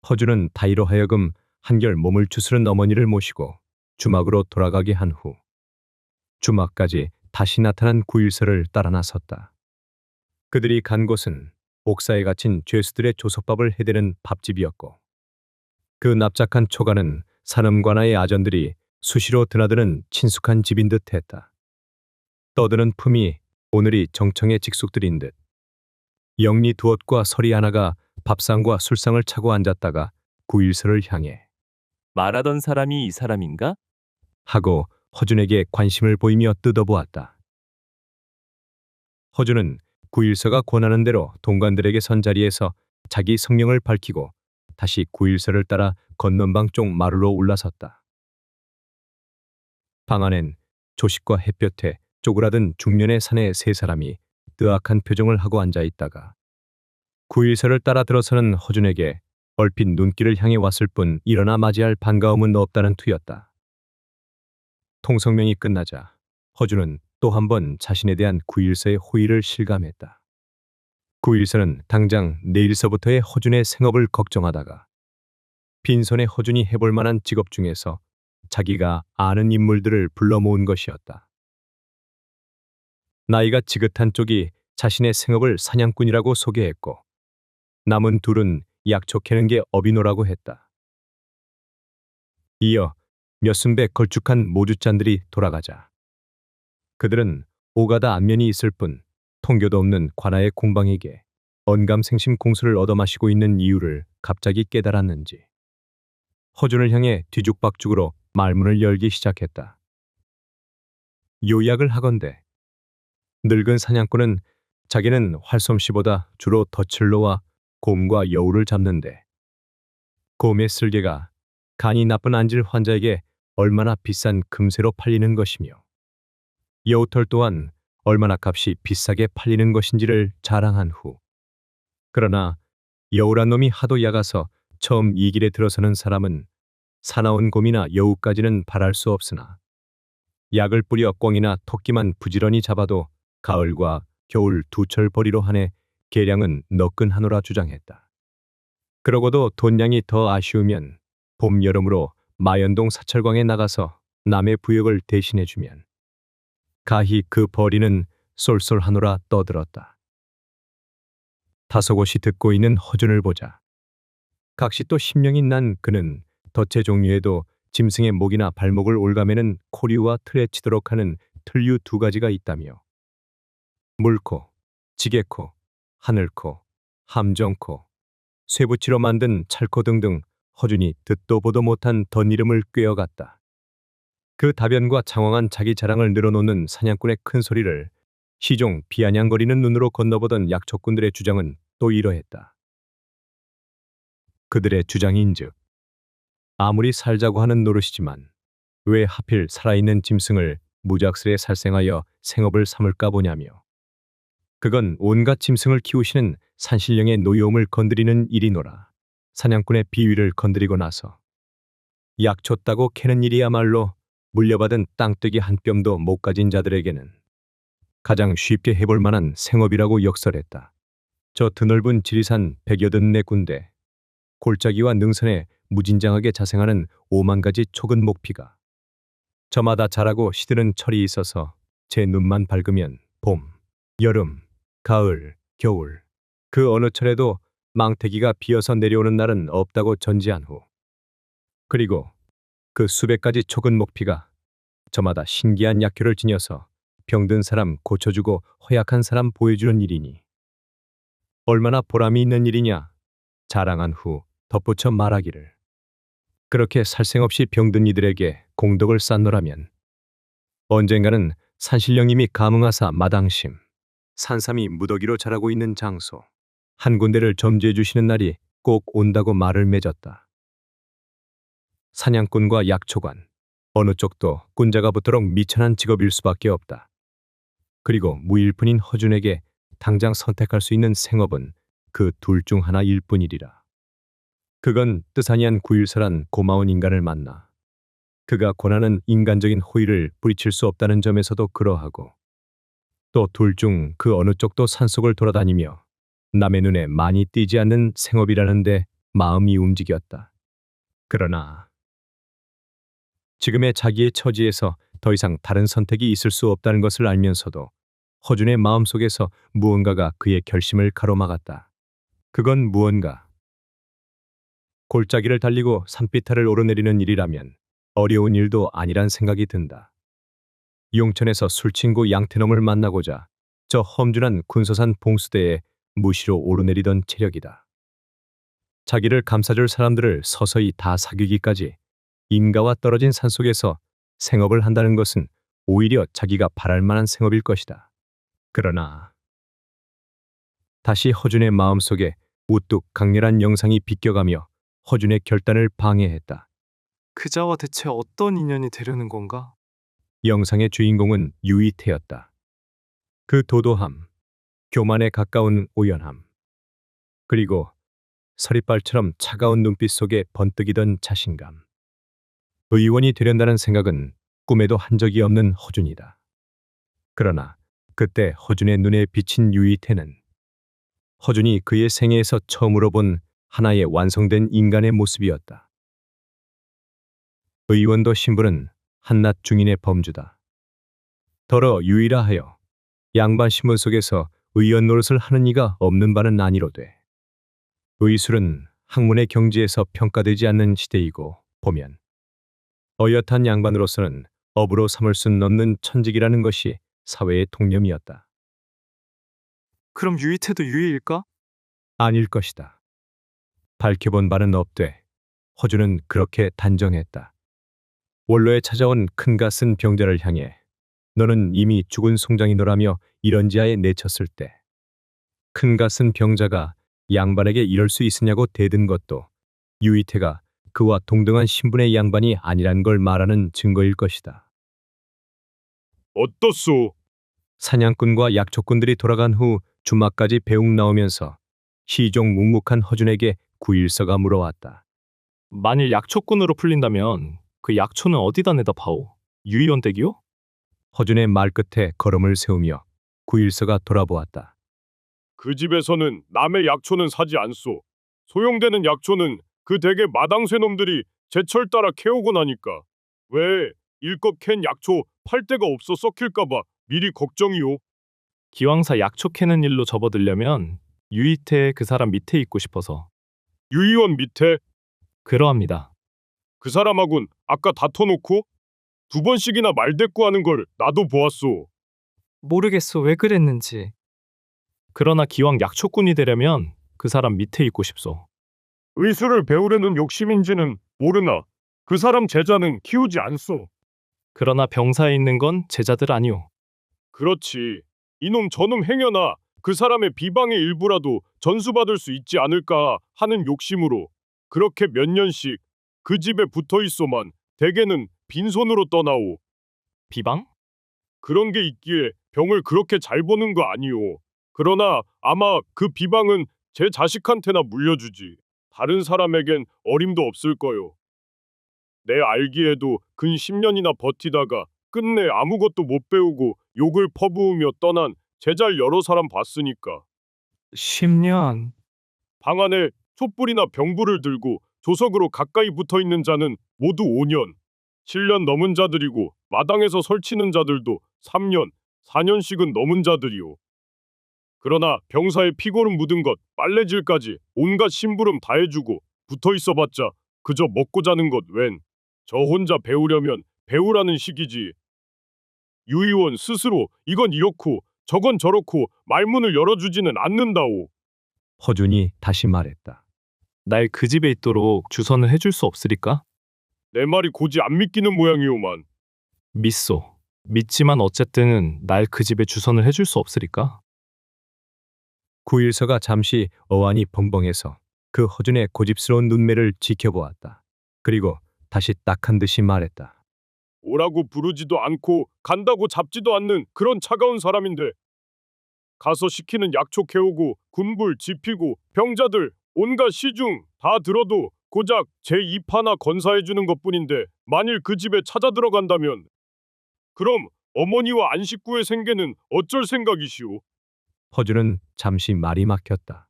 허준은 다이로 하여금 한결 몸을 추스른 어머니를 모시고 주막으로 돌아가게 한 후 주막까지 다시 나타난 구일서를 따라 나섰다. 그들이 간 곳은 옥사에 갇힌 죄수들의 조솥밥을 해대는 밥집이었고 그 납작한 초가는 산음관아의 아전들이 수시로 드나드는 친숙한 집인 듯 했다. 떠드는 품이 오늘이 정청의 직숙들인 듯. 영리 두엇과 서리 하나가 밥상과 술상을 차고 앉았다가 구일서를 향해 말하던 사람이 이 사람인가? 하고 허준에게 관심을 보이며 뜯어보았다. 허준은 구일서가 권하는 대로 동관들에게 선 자리에서 자기 성명을 밝히고 다시 구일서를 따라 건넌방 쪽 마루로 올라섰다. 방 안엔 조식과 햇볕에 쪼그라든 중년의 사내 3사람이 뜨악한 표정을 하고 앉아 있다가 구일서를 따라 들어서는 허준에게 얼핏 눈길을 향해 왔을 뿐 일어나 맞이할 반가움은 없다는 투였다. 통성명이 끝나자 허준은 또 한 번 자신에 대한 구일서의 호의를 실감했다. 구일선은 당장 내일서부터의 허준의 생업을 걱정하다가 빈손에 허준이 해볼 만한 직업 중에서 자기가 아는 인물들을 불러 모은 것이었다. 나이가 지긋한 쪽이 자신의 생업을 사냥꾼이라고 소개했고 남은 둘은 약초 캐는 게 어비노라고 했다. 이어 몇순 배 걸쭉한 모주잔들이 돌아가자 그들은 오가다 안면이 있을 뿐 통교도 없는 관아의 공방에게 언감생심 공수를 얻어마시고 있는 이유를 갑자기 깨달았는지 허준을 향해 뒤죽박죽으로 말문을 열기 시작했다. 요약을 하건대 늙은 사냥꾼은 자기는 활솜씨보다 주로 덫을로와 곰과 여우를 잡는데 곰의 쓸개가 간이 나쁜 안질 환자에게 얼마나 비싼 금세로 팔리는 것이며 여우털 또한 얼마나 값이 비싸게 팔리는 것인지를 자랑한 후 그러나 여우란 놈이 하도 약아서 처음 이 길에 들어서는 사람은 사나운 곰이나 여우까지는 바랄 수 없으나 약을 뿌려 꿩이나 토끼만 부지런히 잡아도 가을과 겨울 두철 벌이로 한해 계량은 너끈하노라 주장했다. 그러고도 돈량이 더 아쉬우면 봄 여름으로 마연동 사철광에 나가서 남의 부역을 대신해주면 가히 그 벌이는 쏠쏠하노라 떠들었다. 다소곳이 듣고 있는 허준을 보자 각시 또 심령이 난 그는 덫의 종류에도 짐승의 목이나 발목을 올가매는 코류와 틀에 치도록 하는 틀류 두 가지가 있다며 물코, 지게코, 하늘코, 함정코, 쇠붙이로 만든 찰코 등등 허준이 듣도 보도 못한 덧 이름을 꿰어갔다. 그 다변과 장황한 자기 자랑을 늘어놓는 사냥꾼의 큰 소리를 시종 비아냥거리는 눈으로 건너보던 약초꾼들의 주장은 또 이러했다. 그들의 주장인즉 아무리 살자고 하는 노릇이지만 왜 하필 살아있는 짐승을 무작스레 살생하여 생업을 삼을까 보냐며 그건 온갖 짐승을 키우시는 산신령의 노여움을 건드리는 일이노라. 사냥꾼의 비위를 건드리고 나서 약초 따고 캐는 일이야말로 물려받은 땅뜨기 한 뼘도 못 가진 자들에게는 가장 쉽게 해볼 만한 생업이라고 역설했다. 저 드넓은 지리산 184군데 골짜기와 능선에 무진장하게 자생하는 5만 가지 촉은 목피가 저마다 자라고 시드는 철이 있어서 제 눈만 밝으면 봄, 여름, 가을, 겨울 그 어느 철에도 망태기가 비어서 내려오는 날은 없다고 전지한 후 그리고 그 수백 가지 촉은 목피가 저마다 신기한 약효를 지녀서 병든 사람 고쳐주고 허약한 사람 보여주는 일이니 얼마나 보람이 있는 일이냐 자랑한 후 덧붙여 말하기를 그렇게 살생없이 병든 이들에게 공덕을 쌓노라면 언젠가는 산신령님이 감흥하사 마당심 산삼이 무더기로 자라고 있는 장소 한 군데를 점지해 주시는 날이 꼭 온다고 말을 맺었다. 사냥꾼과 약초관 어느 쪽도 꾼자가 붙도록 미천한 직업일 수밖에 없다. 그리고 무일푼인 허준에게 당장 선택할 수 있는 생업은 그 둘 중 하나일 뿐이리라. 그건 뜻아니한 구일서란 고마운 인간을 만나 그가 권하는 인간적인 호의를 뿌리칠 수 없다는 점에서도 그러하고 또 둘 중 그 어느 쪽도 산속을 돌아다니며 남의 눈에 많이 띄지 않는 생업이라는데 마음이 움직였다. 그러나 지금의 자기의 처지에서 더 이상 다른 선택이 있을 수 없다는 것을 알면서도 허준의 마음속에서 무언가가 그의 결심을 가로막았다. 그건 무언가 골짜기를 달리고 산비탈을 오르내리는 일이라면 어려운 일도 아니란 생각이 든다. 용천에서 술친구 양태놈을 만나고자 저 험준한 군서산 봉수대에 무시로 오르내리던 체력이다. 자기를 감싸줄 사람들을 서서히 다 사귀기까지 인가와 떨어진 산속에서 생업을 한다는 것은 오히려 자기가 바랄 만한 생업일 것이다. 그러나 다시 허준의 마음속에 우뚝 강렬한 영상이 비껴가며 허준의 결단을 방해했다. 그자와 대체 어떤 인연이 되려는 건가? 영상의 주인공은 유이태였다. 그 도도함, 교만에 가까운 오연함, 그리고 서리발처럼 차가운 눈빛 속에 번뜩이던 자신감. 의원이 되련다는 생각은 꿈에도 한 적이 없는 허준이다. 그러나 그때 허준의 눈에 비친 유이태는 허준이 그의 생애에서 처음으로 본 하나의 완성된 인간의 모습이었다. 의원도 신분은 한낱 중인의 범주다. 더러 유일하 하여 양반 신분 속에서 의원 노릇을 하는 이가 없는 바는 아니로되 의술은 학문의 경지에서 평가되지 않는 시대이고 보면 어엿한 양반으로서는 업으로 삼을 수는 없는 천직이라는 것이 사회의 통념이었다. 그럼 유이태도 유이일까? 아닐 것이다. 밝혀본 바는 없되 허준은 그렇게 단정했다. 원로에 찾아온 큰가쓴 병자를 향해 너는 이미 죽은 송장이노라며 이런지하에 내쳤을 때 큰가쓴 병자가 양반에게 이럴 수 있으냐고 대든 것도 유이태가 그와 동등한 신분의 양반이 아니란 걸 말하는 증거일 것이다. 어떻소? 사냥꾼과 약초꾼들이 돌아간 후 주막까지 배웅 나오면서 시종 묵묵한 허준에게 구일서가 물어왔다. 만일 약초꾼으로 풀린다면 그 약초는 어디다 내다 파오? 유의원 댁이요? 허준의 말 끝에 걸음을 세우며 구일서가 돌아보았다. 그 집에서는 남의 약초는 사지 않소. 소용되는 약초는 그 댁의 마당쇠 놈들이 제철 따라 캐오고 나니까. 왜 일껏 캔 약초 팔 데가 없어 썩힐까봐 미리 걱정이오. 기왕사 약초 캐는 일로 접어들려면 유이태 그 사람 밑에 있고 싶어서. 유의원 밑에? 그러합니다. 그 사람하군 아까 다퉈놓고 2번씩이나 말대꾸하는 걸 나도 보았소. 모르겠소 왜 그랬는지. 그러나 기왕 약초꾼이 되려면 그 사람 밑에 있고 싶소. 의술을 배우려는 욕심인지는 모르나 그 사람 제자는 키우지 않소. 그러나 병사에 있는 건 제자들 아니오. 그렇지. 이놈 저놈 행여나 그 사람의 비방의 일부라도 전수받을 수 있지 않을까 하는 욕심으로 그렇게 몇 년씩 그 집에 붙어 있소만 대개는 빈손으로 떠나오. 비방? 그런 게 있기에 병을 그렇게 잘 보는 거 아니오. 그러나 아마 그 비방은 제 자식한테나 물려주지. 다른 사람에겐 어림도 없을 거요. 내 알기에도 근 10년이나 버티다가 끝내 아무것도 못 배우고 욕을 퍼부으며 떠난 제자를 여러 사람 봤으니까. 10년. 방 안에 촛불이나 병불을 들고 조석으로 가까이 붙어 있는 자는 모두 5년, 7년 넘은 자들이고 마당에서 설치는 자들도 3년, 4년씩은 넘은 자들이오. 그러나 병사의 피고름 묻은 것, 빨래질까지 온갖 심부름 다 해주고 붙어 있어봤자 그저 먹고 자는 것 웬. 저 혼자 배우려면 배우라는 식이지. 유의원 스스로 이건 이렇고 저건 저렇고 말문을 열어주지는 않는다오. 허준이 다시 말했다. 날 그 집에 있도록 주선을 해줄 수 없으리까? 내 말이 고지 안 믿기는 모양이오만. 믿소. 믿지만 어쨌든 날 그 집에 주선을 해줄 수 없으리까? 구일서가 잠시 어안이 벙벙해서 그 허준의 고집스러운 눈매를 지켜보았다. 그리고 다시 딱한 듯이 말했다. 오라고 부르지도 않고 간다고 잡지도 않는 그런 차가운 사람인데 가서 시키는 약초 캐오고 군불 지피고 병자들 온갖 시중 다 들어도 고작 제 입 하나 건사해주는 것뿐인데 만일 그 집에 찾아 들어간다면 그럼 어머니와 안식구의 생계는 어쩔 생각이시오? 허준은 잠시 말이 막혔다.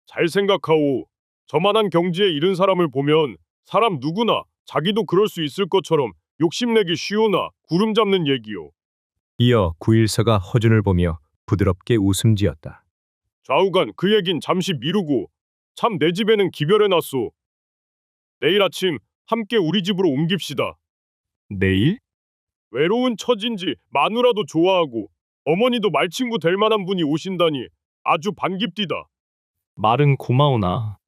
잘 생각하오. 저만한 경지에 이른 사람을 보면 사람 누구나 자기도 그럴 수 있을 것처럼 욕심내기 쉬우나 구름 잡는 얘기요. 이어 구일서가 허준을 보며 부드럽게 웃음 지었다. 좌우간 그 얘긴 잠시 미루고 참 내 집에는 기별해놨소. 내일 아침 함께 우리 집으로 옮깁시다. 내일? 외로운 처진지 마누라도 좋아하고 어머니도 말친구 될 만한 분이 오신다니 아주 반깁디다. 말은 고마우나.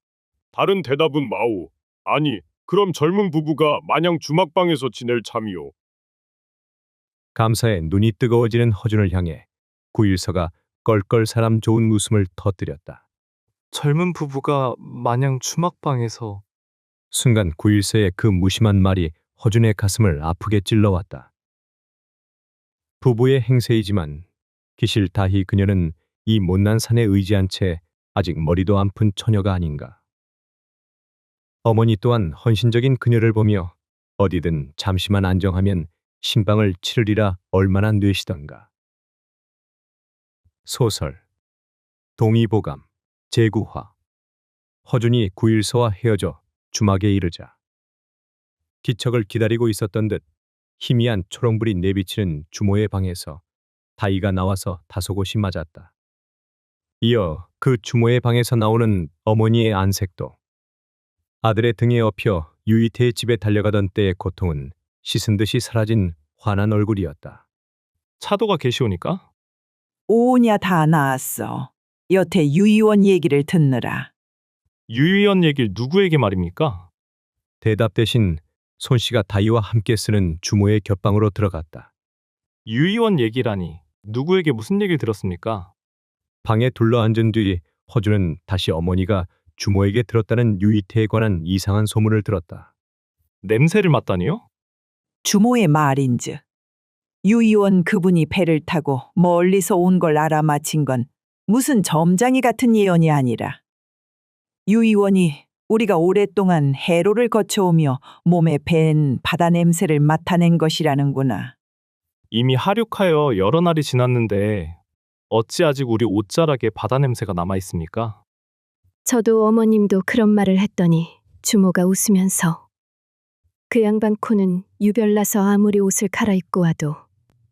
다른 대답은 마오. 아니 그럼 젊은 부부가 마냥 주막방에서 지낼 참이요. 감사에 눈이 뜨거워지는 허준을 향해 구일서가 껄껄 사람 좋은 웃음을 터뜨렸다. 젊은 부부가 마냥 주막방에서. 순간 구일서의 그 무심한 말이 허준의 가슴을 아프게 찔러왔다. 부부의 행세이지만 기실다히 그녀는 이 못난 산에 의지한 채 아직 머리도 안 푼 처녀가 아닌가. 어머니 또한 헌신적인 그녀를 보며 어디든 잠시만 안정하면 신방을 치르리라 얼마나 뇌시던가. 소설 동의보감 제9화 허준이 구일서와 헤어져 주막에 이르자 기척을 기다리고 있었던 듯 희미한 초롱불이 내비치는 주모의 방에서 다이가 나와서 다소곳이 맞았다. 이어 그 주모의 방에서 나오는 어머니의 안색도 아들의 등에 업혀 유이태의 집에 달려가던 때의 고통은 씻은 듯이 사라진 환한 얼굴이었다. 차도가 계시오니까? 오냐 다 나았어. 여태 유 의원 얘기를 듣느라. 유 의원 얘길 누구에게 말입니까? 대답 대신 손씨가 다이와 함께 쓰는 주모의 곁방으로 들어갔다. 유 의원 얘기라니 누구에게 무슨 얘기를 들었습니까? 방에 둘러앉은 뒤 허준은 다시 어머니가 주모에게 들었다는 유이태에 관한 이상한 소문을 들었다. 냄새를 맡다니요? 주모의 말인즉 유 의원 그분이 배를 타고 멀리서 온 걸 알아맞힌 건 무슨 점장이 같은 예언이 아니라 유 의원이 우리가 오랫동안 해로를 거쳐오며 몸에 밴 바다 냄새를 맡아낸 것이라는구나. 이미 하륙하여 여러 날이 지났는데 어찌 아직 우리 옷자락에 바다 냄새가 남아 있습니까? 저도 어머님도 그런 말을 했더니 주모가 웃으면서 그 양반 코는 유별나서 아무리 옷을 갈아입고 와도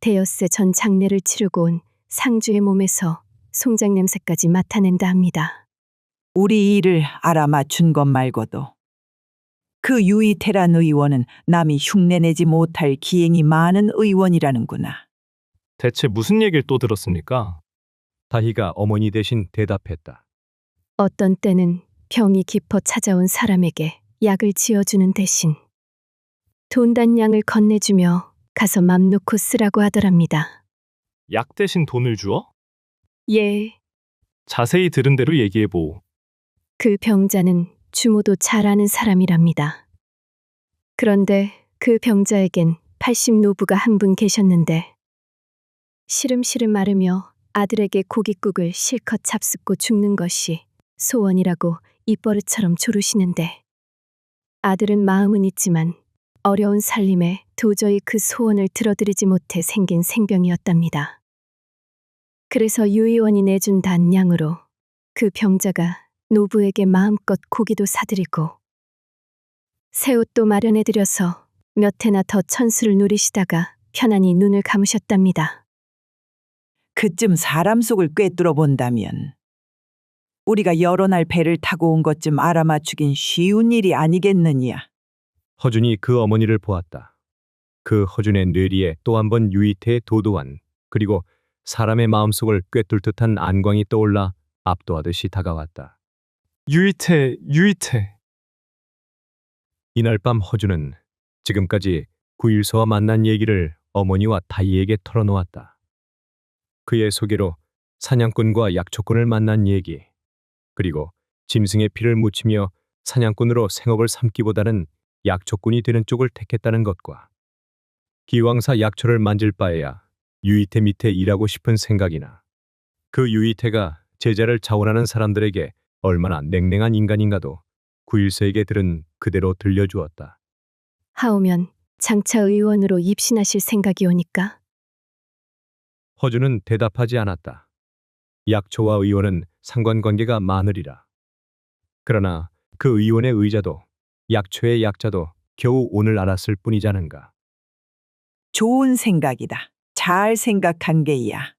대엿새 전 장례를 치르고 온 상주의 몸에서 송장 냄새까지 맡아낸다 합니다. 우리 일을 알아맞춘 것 말고도 그 유이태란 의원은 남이 흉내내지 못할 기행이 많은 의원이라는구나. 대체 무슨 얘기를 또 들었습니까? 다희가 어머니 대신 대답했다. 어떤 때는 병이 깊어 찾아온 사람에게 약을 지어주는 대신 돈단량을 건네주며 가서 맘 놓고 쓰라고 하더랍니다. 약 대신 돈을 주어? 예, 자세히 들은 대로 얘기해보. 그 병자는 주모도 잘 아는 사람이랍니다. 그런데 그 병자에겐 80 노부가 한 분 계셨는데 시름시름 앓으며 아들에게 고깃국을 실컷 잡숫고 죽는 것이 소원이라고 입버릇처럼 조르시는데 아들은 마음은 있지만 어려운 살림에 도저히 그 소원을 들어드리지 못해 생긴 생병이었답니다. 그래서 유 의원이 내준 단량으로 그 병자가 노부에게 마음껏 고기도 사드리고 새 옷도 마련해드려서 몇 해나 더 천수를 누리시다가 편안히 눈을 감으셨답니다. 그쯤 사람 속을 꿰뚫어 본다면 우리가 여러 날 배를 타고 온 것쯤 알아맞추긴 쉬운 일이 아니겠느냐. 허준이 그 어머니를 보았다. 그 허준의 뇌리에 또 한 번 유이태의 도도한 그리고 사람의 마음속을 꿰뚫 듯한 안광이 떠올라 압도하듯이 다가왔다. 유이태. 이날 밤 허준은 지금까지 구일서와 만난 얘기를 어머니와 다희에게 털어놓았다. 그의 소개로 사냥꾼과 약초꾼을 만난 얘기, 그리고 짐승의 피를 묻히며 사냥꾼으로 생업을 삼기보다는 약초꾼이 되는 쪽을 택했다는 것과 기왕사 약초를 만질 바에야 유이태 밑에 일하고 싶은 생각이나 그 유이태가 제자를 자원하는 사람들에게 얼마나 냉랭한 인간인가도 구일서에게 들은 그대로 들려주었다. 하오면 장차 의원으로 입신하실 생각이 오니까? 허준은 대답하지 않았다. 약초와 의원은 상관관계가 많으리라. 그러나 그 의원의 의자도 약초의 약자도 겨우 오늘 알았을 뿐이자는가. 좋은 생각이다. 잘 생각한 게야.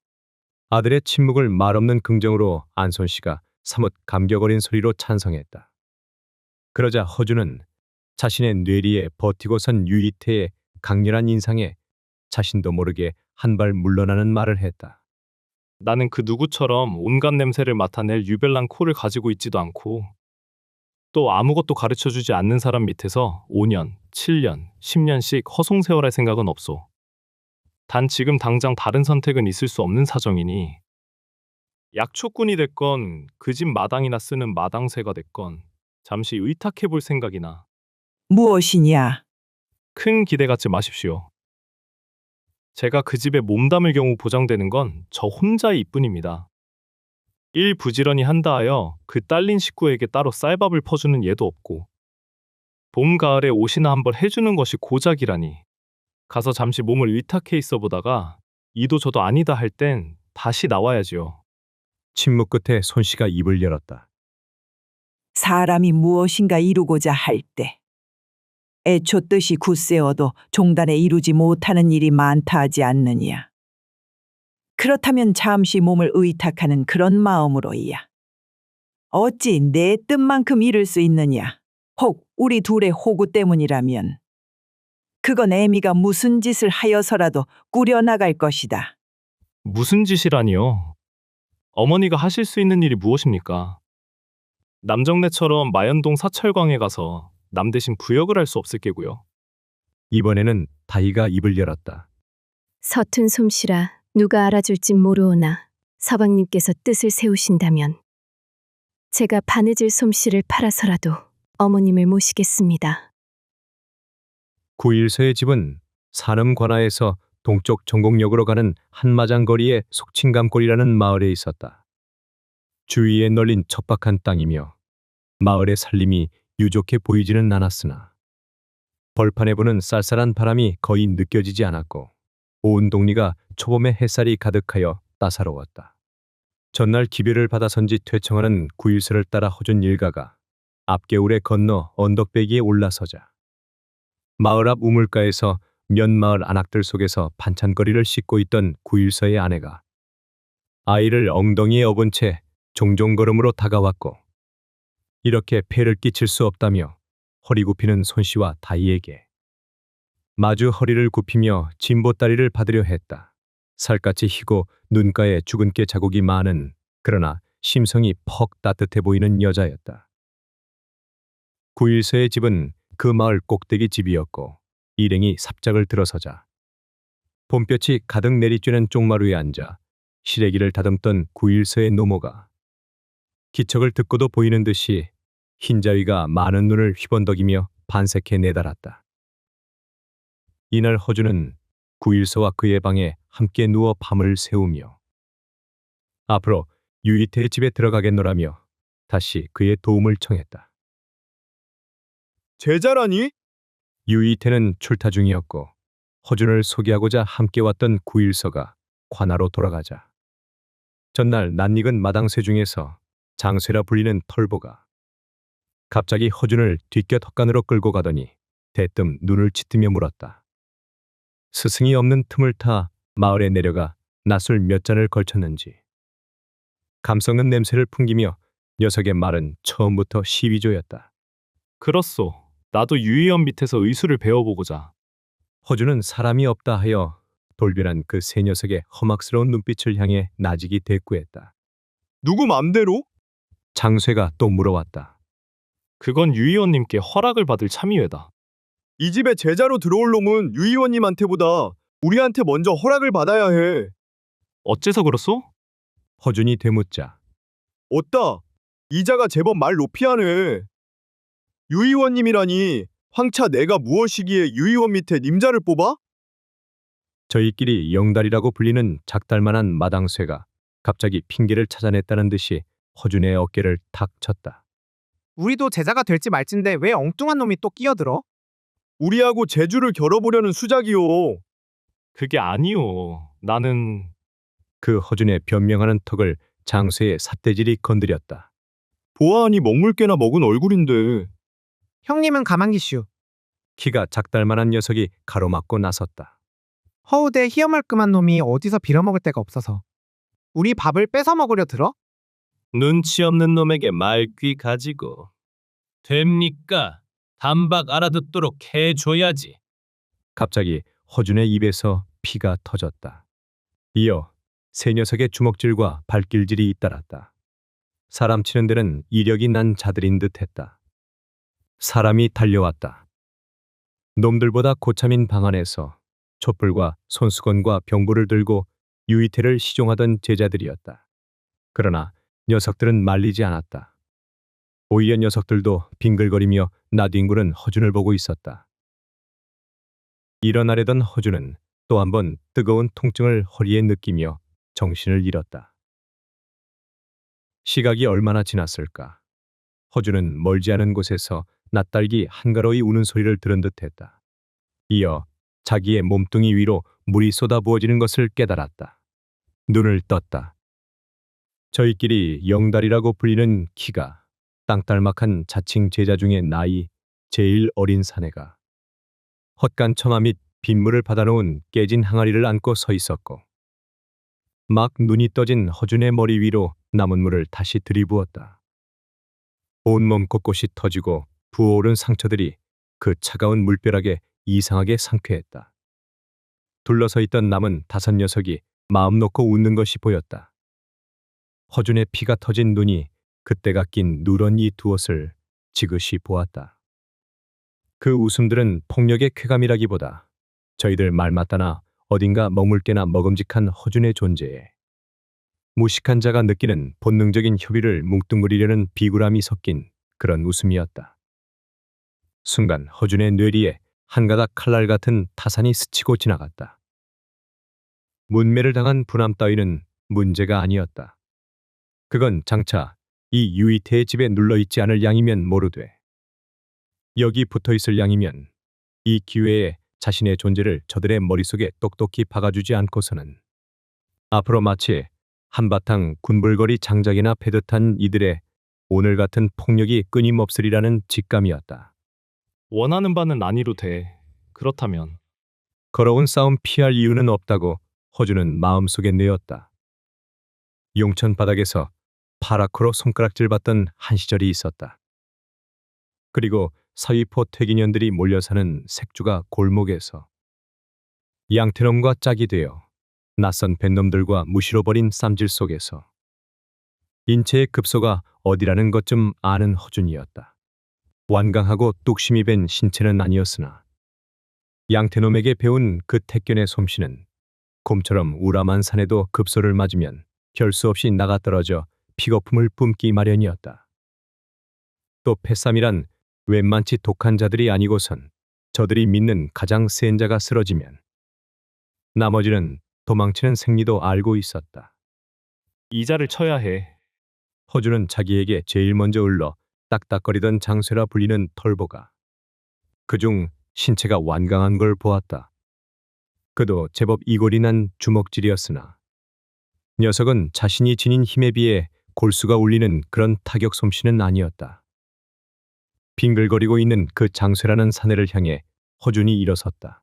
아들의 침묵을 말없는 긍정으로 안손 씨가 사뭇 감격 어린 소리로 찬성했다. 그러자 허준은 자신의 뇌리에 버티고 선 유이태의 강렬한 인상에 자신도 모르게 한 발 물러나는 말을 했다. 나는 그 누구처럼 온갖 냄새를 맡아낼 유별난 코를 가지고 있지도 않고 또 아무것도 가르쳐주지 않는 사람 밑에서 5년, 7년, 10년씩 허송세월할 생각은 없소. 단 지금 당장 다른 선택은 있을 수 없는 사정이니 약초꾼이 됐건 그 집 마당이나 쓰는 마당새가 됐건 잠시 의탁해 볼 생각이나. 무엇이냐? 큰 기대 갖지 마십시오. 제가 그 집에 몸담을 경우 보장되는 건 저 혼자일 뿐입니다. 일 부지런히 한다 하여 그 딸린 식구에게 따로 쌀밥을 퍼주는 예도 없고 봄 가을에 옷이나 한벌 해주는 것이 고작이라니. 가서 잠시 몸을 의탁해 있어 보다가 이도 저도 아니다 할 땐 다시 나와야지요. 침묵 끝에 손씨가 입을 열었다. 사람이 무엇인가 이루고자 할 때 애초 뜻이 굳세어도 종단에 이루지 못하는 일이 많다 하지 않느냐. 그렇다면 잠시 몸을 의탁하는 그런 마음으로이야. 어찌 내 뜻만큼 이룰 수 있느냐. 혹 우리 둘의 호구 때문이라면 그건 애미가 무슨 짓을 하여서라도 꾸려나갈 것이다. 무슨 짓이라니요? 어머니가 하실 수 있는 일이 무엇입니까? 남정네처럼 마연동 사찰광에 가서 남 대신 부역을 할 수 없을 게고요. 이번에는 다희가 입을 열었다. 서툰 솜씨라 누가 알아줄진 모르오나 서방님께서 뜻을 세우신다면 제가 바느질 솜씨를 팔아서라도 어머님을 모시겠습니다. 구일서의 집은 산음 관하에서 동쪽 전곡역으로 가는 한마장 거리의 속칭감골이라는 마을에 있었다. 주위에 널린 척박한 땅이며 마을의 살림이 유족해 보이지는 않았으나 벌판에 부는 쌀쌀한 바람이 거의 느껴지지 않았고 온 동리가 초봄의 햇살이 가득하여 따사로웠다. 전날 기별을 받아선지 퇴청하는 구일서를 따라 허준 일가가 앞개울에 건너 언덕배기에 올라서자 마을 앞 우물가에서 몇 마을 안악들 속에서 반찬거리를 씻고 있던 구일서의 아내가 아이를 엉덩이에 업은 채 종종 걸음으로 다가왔고 이렇게 폐를 끼칠 수 없다며 허리 굽히는 손씨와 다희에게 마주 허리를 굽히며 진보다리를 받으려 했다. 살갗이 희고 눈가에 주근깨 자국이 많은 그러나 심성이 퍽 따뜻해 보이는 여자였다. 구일서의 집은 그 마을 꼭대기 집이었고 일행이 삽작을 들어서자 봄볕이 가득 내리쬐는 쪽마루에 앉아 시래기를 다듬던 구일서의 노모가 기척을 듣고도 보이는 듯이 흰자위가 많은 눈을 휘번덕이며 반색해 내달았다. 이날 허준은 구일서와 그의 방에 함께 누워 밤을 새우며 앞으로 유이태의 집에 들어가겠노라며 다시 그의 도움을 청했다. 제자라니? 유이태는 출타 중이었고 허준을 소개하고자 함께 왔던 구일서가 관하로 돌아가자 전날 낯익은 마당쇠 중에서 장쇠라 불리는 털보가 갑자기 허준을 뒷곁 헛간으로 끌고 가더니 대뜸 눈을 치뜨며 물었다. 스승이 없는 틈을 타 마을에 내려가 낯술 몇 잔을 걸쳤는지 감성은 냄새를 풍기며 녀석의 말은 처음부터 시위조였다. 그렇소. 나도 유희연 밑에서 의술을 배워보고자. 허준은 사람이 없다 하여 돌변한 그 세 녀석의 험악스러운 눈빛을 향해 나직이 대꾸했다. 누구 맘대로? 장쇠가 또 물어왔다. 그건 유희원님께 허락을 받을 참의회다. 이 집에 제자로 들어올 놈은 유 의원님한테보다 우리한테 먼저 허락을 받아야 해. 어째서 그렇소? 허준이 되묻자. 어따, 이자가 제법 말 높이 하네. 유 의원님이라니 황차 내가 무엇이기에 유 의원 밑에 님자를 뽑아? 저희끼리 영달이라고 불리는 작달만한 마당쇠가 갑자기 핑계를 찾아냈다는 듯이 허준의 어깨를 탁 쳤다. 우리도 제자가 될지 말진데 왜 엉뚱한 놈이 또 끼어들어? 우리하고 제주를 겨뤄보려는 수작이요. 그게 아니오. 나는... 그 허준의 변명하는 턱을 장쇠의 삿대질이 건드렸다. 보아하니 먹물개나 먹은 얼굴인데. 형님은 가만 계슈. 키가 작달만한 녀석이 가로막고 나섰다. 허우대 희어멀끔한 놈이 어디서 빌어먹을 데가 없어서 우리 밥을 뺏어 먹으려 들어? 눈치 없는 놈에게 말귀 가지고 됩니까? 단박 알아듣도록 해줘야지. 갑자기 허준의 입에서 피가 터졌다. 이어 세 녀석의 주먹질과 발길질이 잇따랐다. 사람 치는 데는 이력이 난 자들인 듯했다. 사람이 달려왔다. 놈들보다 고참인 방 안에서 촛불과 손수건과 병불을 들고 유이태를 시종하던 제자들이었다. 그러나 녀석들은 말리지 않았다. 오히려 녀석들도 빙글거리며 나뒹구는 허준을 보고 있었다. 일어나려던 허준은 또 한 번 뜨거운 통증을 허리에 느끼며 정신을 잃었다. 시각이 얼마나 지났을까. 허준은 멀지 않은 곳에서 낯달기 한가로이 우는 소리를 들은 듯했다. 이어 자기의 몸뚱이 위로 물이 쏟아부어지는 것을 깨달았다. 눈을 떴다. 저희끼리 영달이라고 불리는 키가 땅딸막한 자칭 제자 중에 나이 제일 어린 사내가 헛간 처마 및 빗물을 받아놓은 깨진 항아리를 안고 서 있었고 막 눈이 떠진 허준의 머리 위로 남은 물을 다시 들이부었다. 온몸 곳곳이 터지고 부어오른 상처들이 그 차가운 물벼락에 이상하게 상쾌했다. 둘러서 있던 남은 5녀석이 마음 놓고 웃는 것이 보였다. 허준의 피가 터진 눈이 그때가 낀 누런 이 두 옷을 지그시 보았다. 그 웃음들은 폭력의 쾌감이라기보다 저희들 말 맞다나 어딘가 머물게나 먹음직한 허준의 존재에 무식한 자가 느끼는 본능적인 협의를 뭉뚱그리려는 비굴함이 섞인 그런 웃음이었다. 순간 허준의 뇌리에 한 가닥 칼날 같은 타산이 스치고 지나갔다. 문매를 당한 분함 따위는 문제가 아니었다. 그건 장차 이 유이태의 집에 눌러있지 않을 양이면 모르되 여기 붙어있을 양이면 이 기회에 자신의 존재를 저들의 머릿속에 똑똑히 박아주지 않고서는 앞으로 마치 한바탕 군불거리 장작이나 패듯한 이들의 오늘 같은 폭력이 끊임없으리라는 직감이었다. 원하는 바는 아니로 돼. 그렇다면 걸어온 싸움 피할 이유는 없다고 허준은 마음속에 내었다. 용천 바닥에서 파랗고로 손가락질 받던 한 시절이 있었다. 그리고 서귀포 퇴기년들이 몰려 사는 색주가 골목에서 양태놈과 짝이 되어 낯선 뱃놈들과 무시로 버린 쌈질 속에서 인체의 급소가 어디라는 것 좀 아는 허준이었다. 완강하고 뚝심이 밴 신체는 아니었으나 양태놈에게 배운 그 택견의 솜씨는 곰처럼 우람한 산에도 급소를 맞으면 별 수 없이 나가떨어져 픽거품을 뿜기 마련이었다. 또 패쌈이란 웬만치 독한 자들이 아니고선 저들이 믿는 가장 센 자가 쓰러지면 나머지는 도망치는 생리도 알고 있었다. 이자를 쳐야 해. 허준은 자기에게 제일 먼저 을러 딱딱거리던 장쇠라 불리는 털보가 그중 신체가 완강한 걸 보았다. 그도 제법 이골이 난 주먹질이었으나 녀석은 자신이 지닌 힘에 비해 골수가 울리는 그런 타격 솜씨는 아니었다. 빙글거리고 있는 그 장쇠라는 사내를 향해 허준이 일어섰다.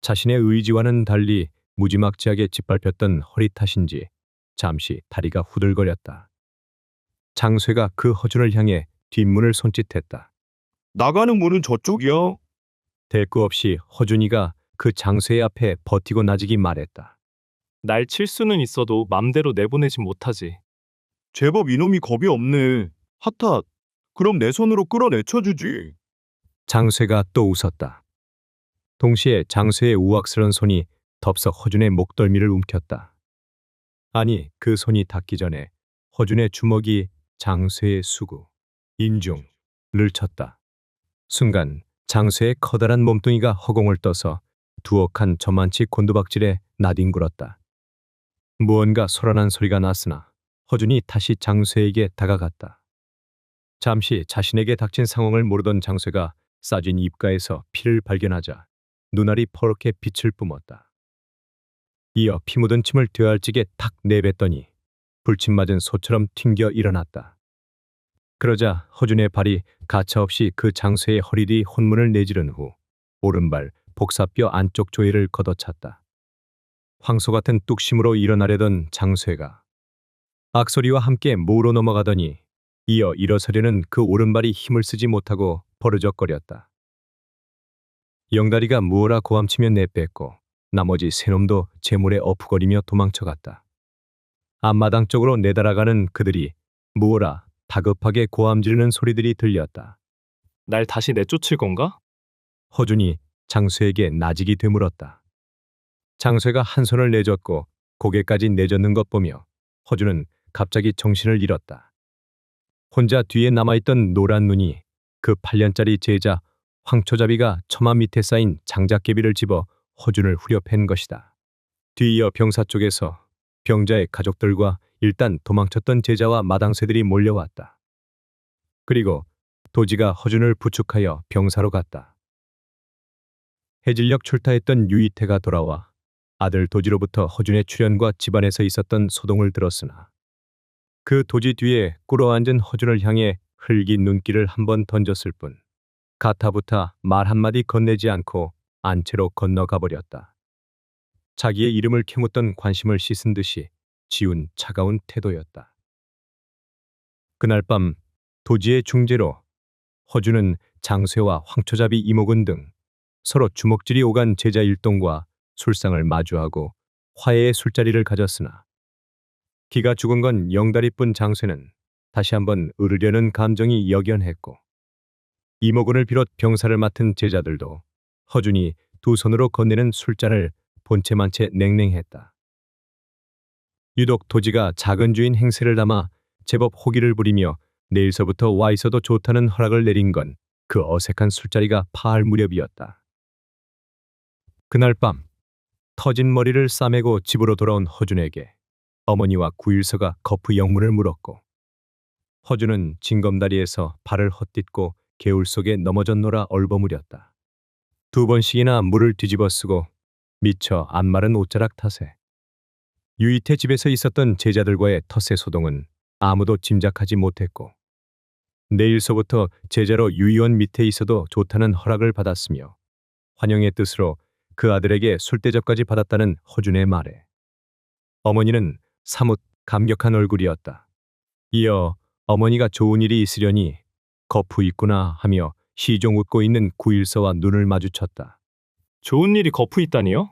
자신의 의지와는 달리 무지막지하게 짓밟혔던 허리 탓인지 잠시 다리가 후들거렸다. 장쇠가 그 허준을 향해 뒷문을 손짓했다. 나가는 문은 저쪽이야. 대꾸 없이 허준이가 그 장쇠의 앞에 버티고 나지기 말했다. 날 칠 수는 있어도 맘대로 내보내진 못하지. 제법 이놈이 겁이 없네. 핫핫. 그럼 내 손으로 끌어내쳐주지. 장쇠가 또 웃었다. 동시에 장쇠의 우악스런 손이 덥석 허준의 목덜미를 움켰다. 아니, 그 손이 닿기 전에 허준의 주먹이 장쇠의 수구, 인중을 쳤다. 순간 장쇠의 커다란 몸뚱이가 허공을 떠서 두억한 저만치 곤두박질에 나뒹굴었다. 무언가 소란한 소리가 났으나 허준이 다시 장쇠에게 다가갔다. 잠시 자신에게 닥친 상황을 모르던 장쇠가 싸진 입가에서 피를 발견하자 눈알이 퍼렇게 빛을 뿜었다. 이어 피 묻은 침을 되알찌게 탁 내뱉더니 불침 맞은 소처럼 튕겨 일어났다. 그러자 허준의 발이 가차없이 그 장쇠의 허리 뒤 혼문을 내지른 후 오른발 복사뼈 안쪽 조회를 걷어찼다. 황소 같은 뚝심으로 일어나려던 장쇠가 악소리와 함께 모로 넘어가더니 이어 일어서려는 그 오른발이 힘을 쓰지 못하고 버르적거렸다. 영다리가 무어라 고함치며 내뺐고 나머지 세 놈도 재물에 어푸거리며 도망쳐갔다. 앞마당 쪽으로 내달아가는 그들이 무어라 다급하게 고함 지르는 소리들이 들렸다. 날 다시 내쫓을 건가? 허준이 장쇠에게 나직이 되물었다. 장쇠가 한 손을 내젓고 고개까지 내젓는 것 보며 허준은 갑자기 정신을 잃었다. 혼자 뒤에 남아있던 노란 눈이 그 8년짜리 제자 황초잡이가 처마 밑에 쌓인 장작개비를 집어 허준을 후려 팬 것이다. 뒤이어 병사 쪽에서 병자의 가족들과 일단 도망쳤던 제자와 마당새들이 몰려왔다. 그리고 도지가 허준을 부축하여 병사로 갔다. 해질녘 출타했던 유이태가 돌아와 아들 도지로부터 허준의 출현과 집안에서 있었던 소동을 들었으나 그 도지 뒤에 꿇어앉은 허준을 향해 흘긴 눈길을 한번 던졌을 뿐 가타부타 말 한마디 건네지 않고 안채로 건너가 버렸다. 자기의 이름을 캐묻던 관심을 씻은 듯이 지운 차가운 태도였다. 그날 밤 도지의 중재로 허준은 장쇠와 황초잡이 이목은 등 서로 주먹질이 오간 제자 일동과 술상을 마주하고 화해의 술자리를 가졌으나 기가 죽은 건 영다리뿐 장쇠는 다시 한번 으르려는 감정이 역연했고 이모군을 비롯 병사를 맡은 제자들도 허준이 두 손으로 건네는 술잔을 본체만채 냉랭했다. 유독 도지가 작은 주인 행세를 담아 제법 호기를 부리며 내일서부터 와 있어도 좋다는 허락을 내린 건 그 어색한 술자리가 파할 무렵이었다. 그날 밤 터진 머리를 싸매고 집으로 돌아온 허준에게 어머니와 구일서가 거푸 영문을 물었고 허준은 징검다리에서 발을 헛딛고 개울 속에 넘어졌노라 얼버무렸다. 두 번씩이나 물을 뒤집어 쓰고 미처 안 마른 옷자락 탓에 유이태 집에서 있었던 제자들과의 텃세 소동은 아무도 짐작하지 못했고 내일서부터 제자로 유의원 밑에 있어도 좋다는 허락을 받았으며 환영의 뜻으로 그 아들에게 술대접까지 받았다는 허준의 말에 어머니는 사뭇 감격한 얼굴이었다. 이어 어머니가 좋은 일이 있으려니 거푸 있구나 하며 시종 웃고 있는 구일서와 눈을 마주쳤다. 좋은 일이 거푸 있다니요?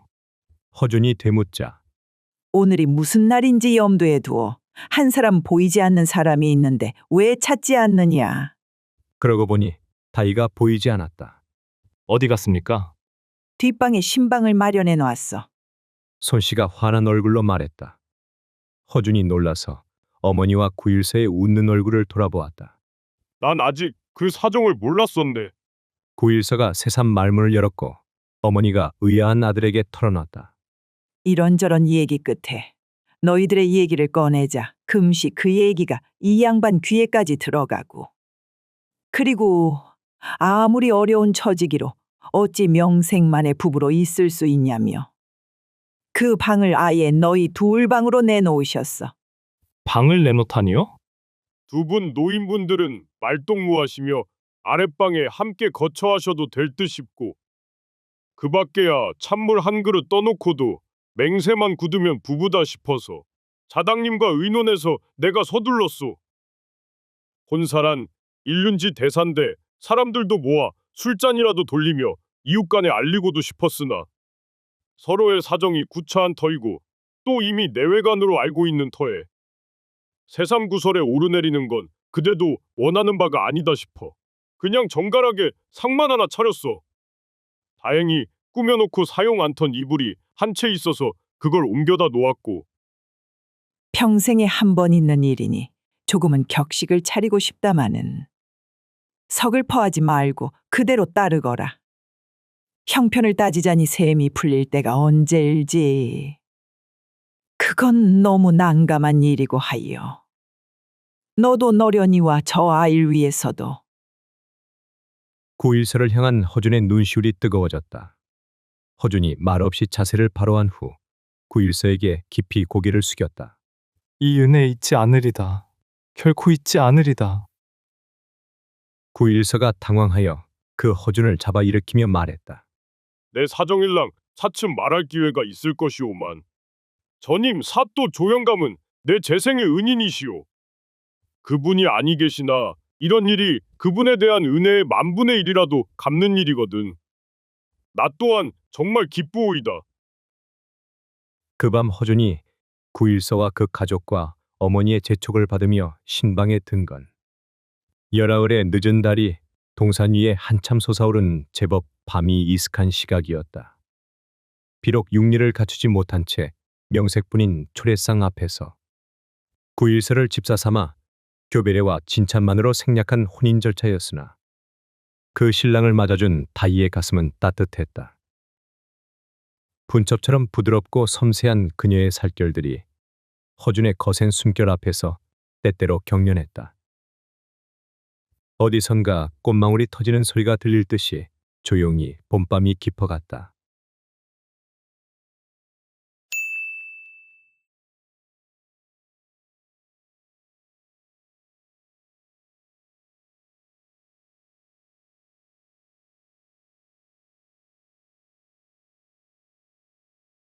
허준이 되묻자 오늘이 무슨 날인지 염두에 두어 한 사람 보이지 않는 사람이 있는데 왜 찾지 않느냐. 그러고 보니 다이가 보이지 않았다. 어디 갔습니까? 뒷방에 신방을 마련해 놨어. 손씨가 화난 얼굴로 말했다. 허준이 놀라서 어머니와 구일서의 웃는 얼굴을 돌아보았다. 난 아직 그 사정을 몰랐었네. 구일서가 새삼 말문을 열었고 어머니가 의아한 아들에게 털어놨다. 이런저런 얘기 끝에 너희들의 얘기를 꺼내자 금시 그 얘기가 이 양반 귀에까지 들어가고 그리고 아무리 어려운 처지기로 어찌 명색만의 부부로 있을 수 있냐며 그 방을 아예 너희 둘 방으로 내놓으셨어. 방을 내놓다니요? 두 분 노인분들은 말동무하시며 아랫방에 함께 거처하셔도 될 듯 싶고 그 밖에야 찬물 한 그릇 떠놓고도 맹세만 굳으면 부부다 싶어서 자당님과 의논해서 내가 서둘렀소. 혼사란 일륜지 대사인데 사람들도 모아 술잔이라도 돌리며 이웃간에 알리고도 싶었으나 서로의 사정이 구차한 터이고 또 이미 내외간으로 알고 있는 터에 새삼구설에 오르내리는 건 그대도 원하는 바가 아니다 싶어 그냥 정갈하게 상만 하나 차렸어. 다행히 꾸며놓고 사용 않던 이불이 한 채 있어서 그걸 옮겨다 놓았고 평생에 한 번 있는 일이니 조금은 격식을 차리고 싶다마는 서글퍼하지 말고 그대로 따르거라. 형편을 따지자니 셈이 풀릴 때가 언제일지. 그건 너무 난감한 일이고 하여. 너도 너련이와 저 아이를 위해서도. 구일서를 향한 허준의 눈시울이 뜨거워졌다. 허준이 말없이 자세를 바로 한 후 구일서에게 깊이 고개를 숙였다. 이 은혜 잊지 않으리다. 결코 잊지 않으리다. 구일서가 당황하여 그 허준을 잡아 일으키며 말했다. 내 사정일랑 차츰 말할 기회가 있을 것이오만 전임 사또 조영감은 내 재생의 은인이시오. 그분이 아니 계시나 이런 일이 그분에 대한 은혜의 만분의 일이라도 갚는 일이거든. 나 또한 정말 기쁘오이다. 그 밤 허준이 구일서와 그 가족과 어머니의 재촉을 받으며 신방에 든 건 열하을의 늦은 달이 동산 위에 한참 솟아오른 제법 밤이 이슥한 시각이었다. 비록 육리를 갖추지 못한 채 명색뿐인 초례상 앞에서 구일서를 집사 삼아 교배례와 진찬만으로 생략한 혼인 절차였으나 그 신랑을 맞아준 다이의 가슴은 따뜻했다. 분첩처럼 부드럽고 섬세한 그녀의 살결들이 허준의 거센 숨결 앞에서 때때로 경련했다. 어디선가 꽃망울이 터지는 소리가 들릴 듯이 조용히 봄밤이 깊어갔다.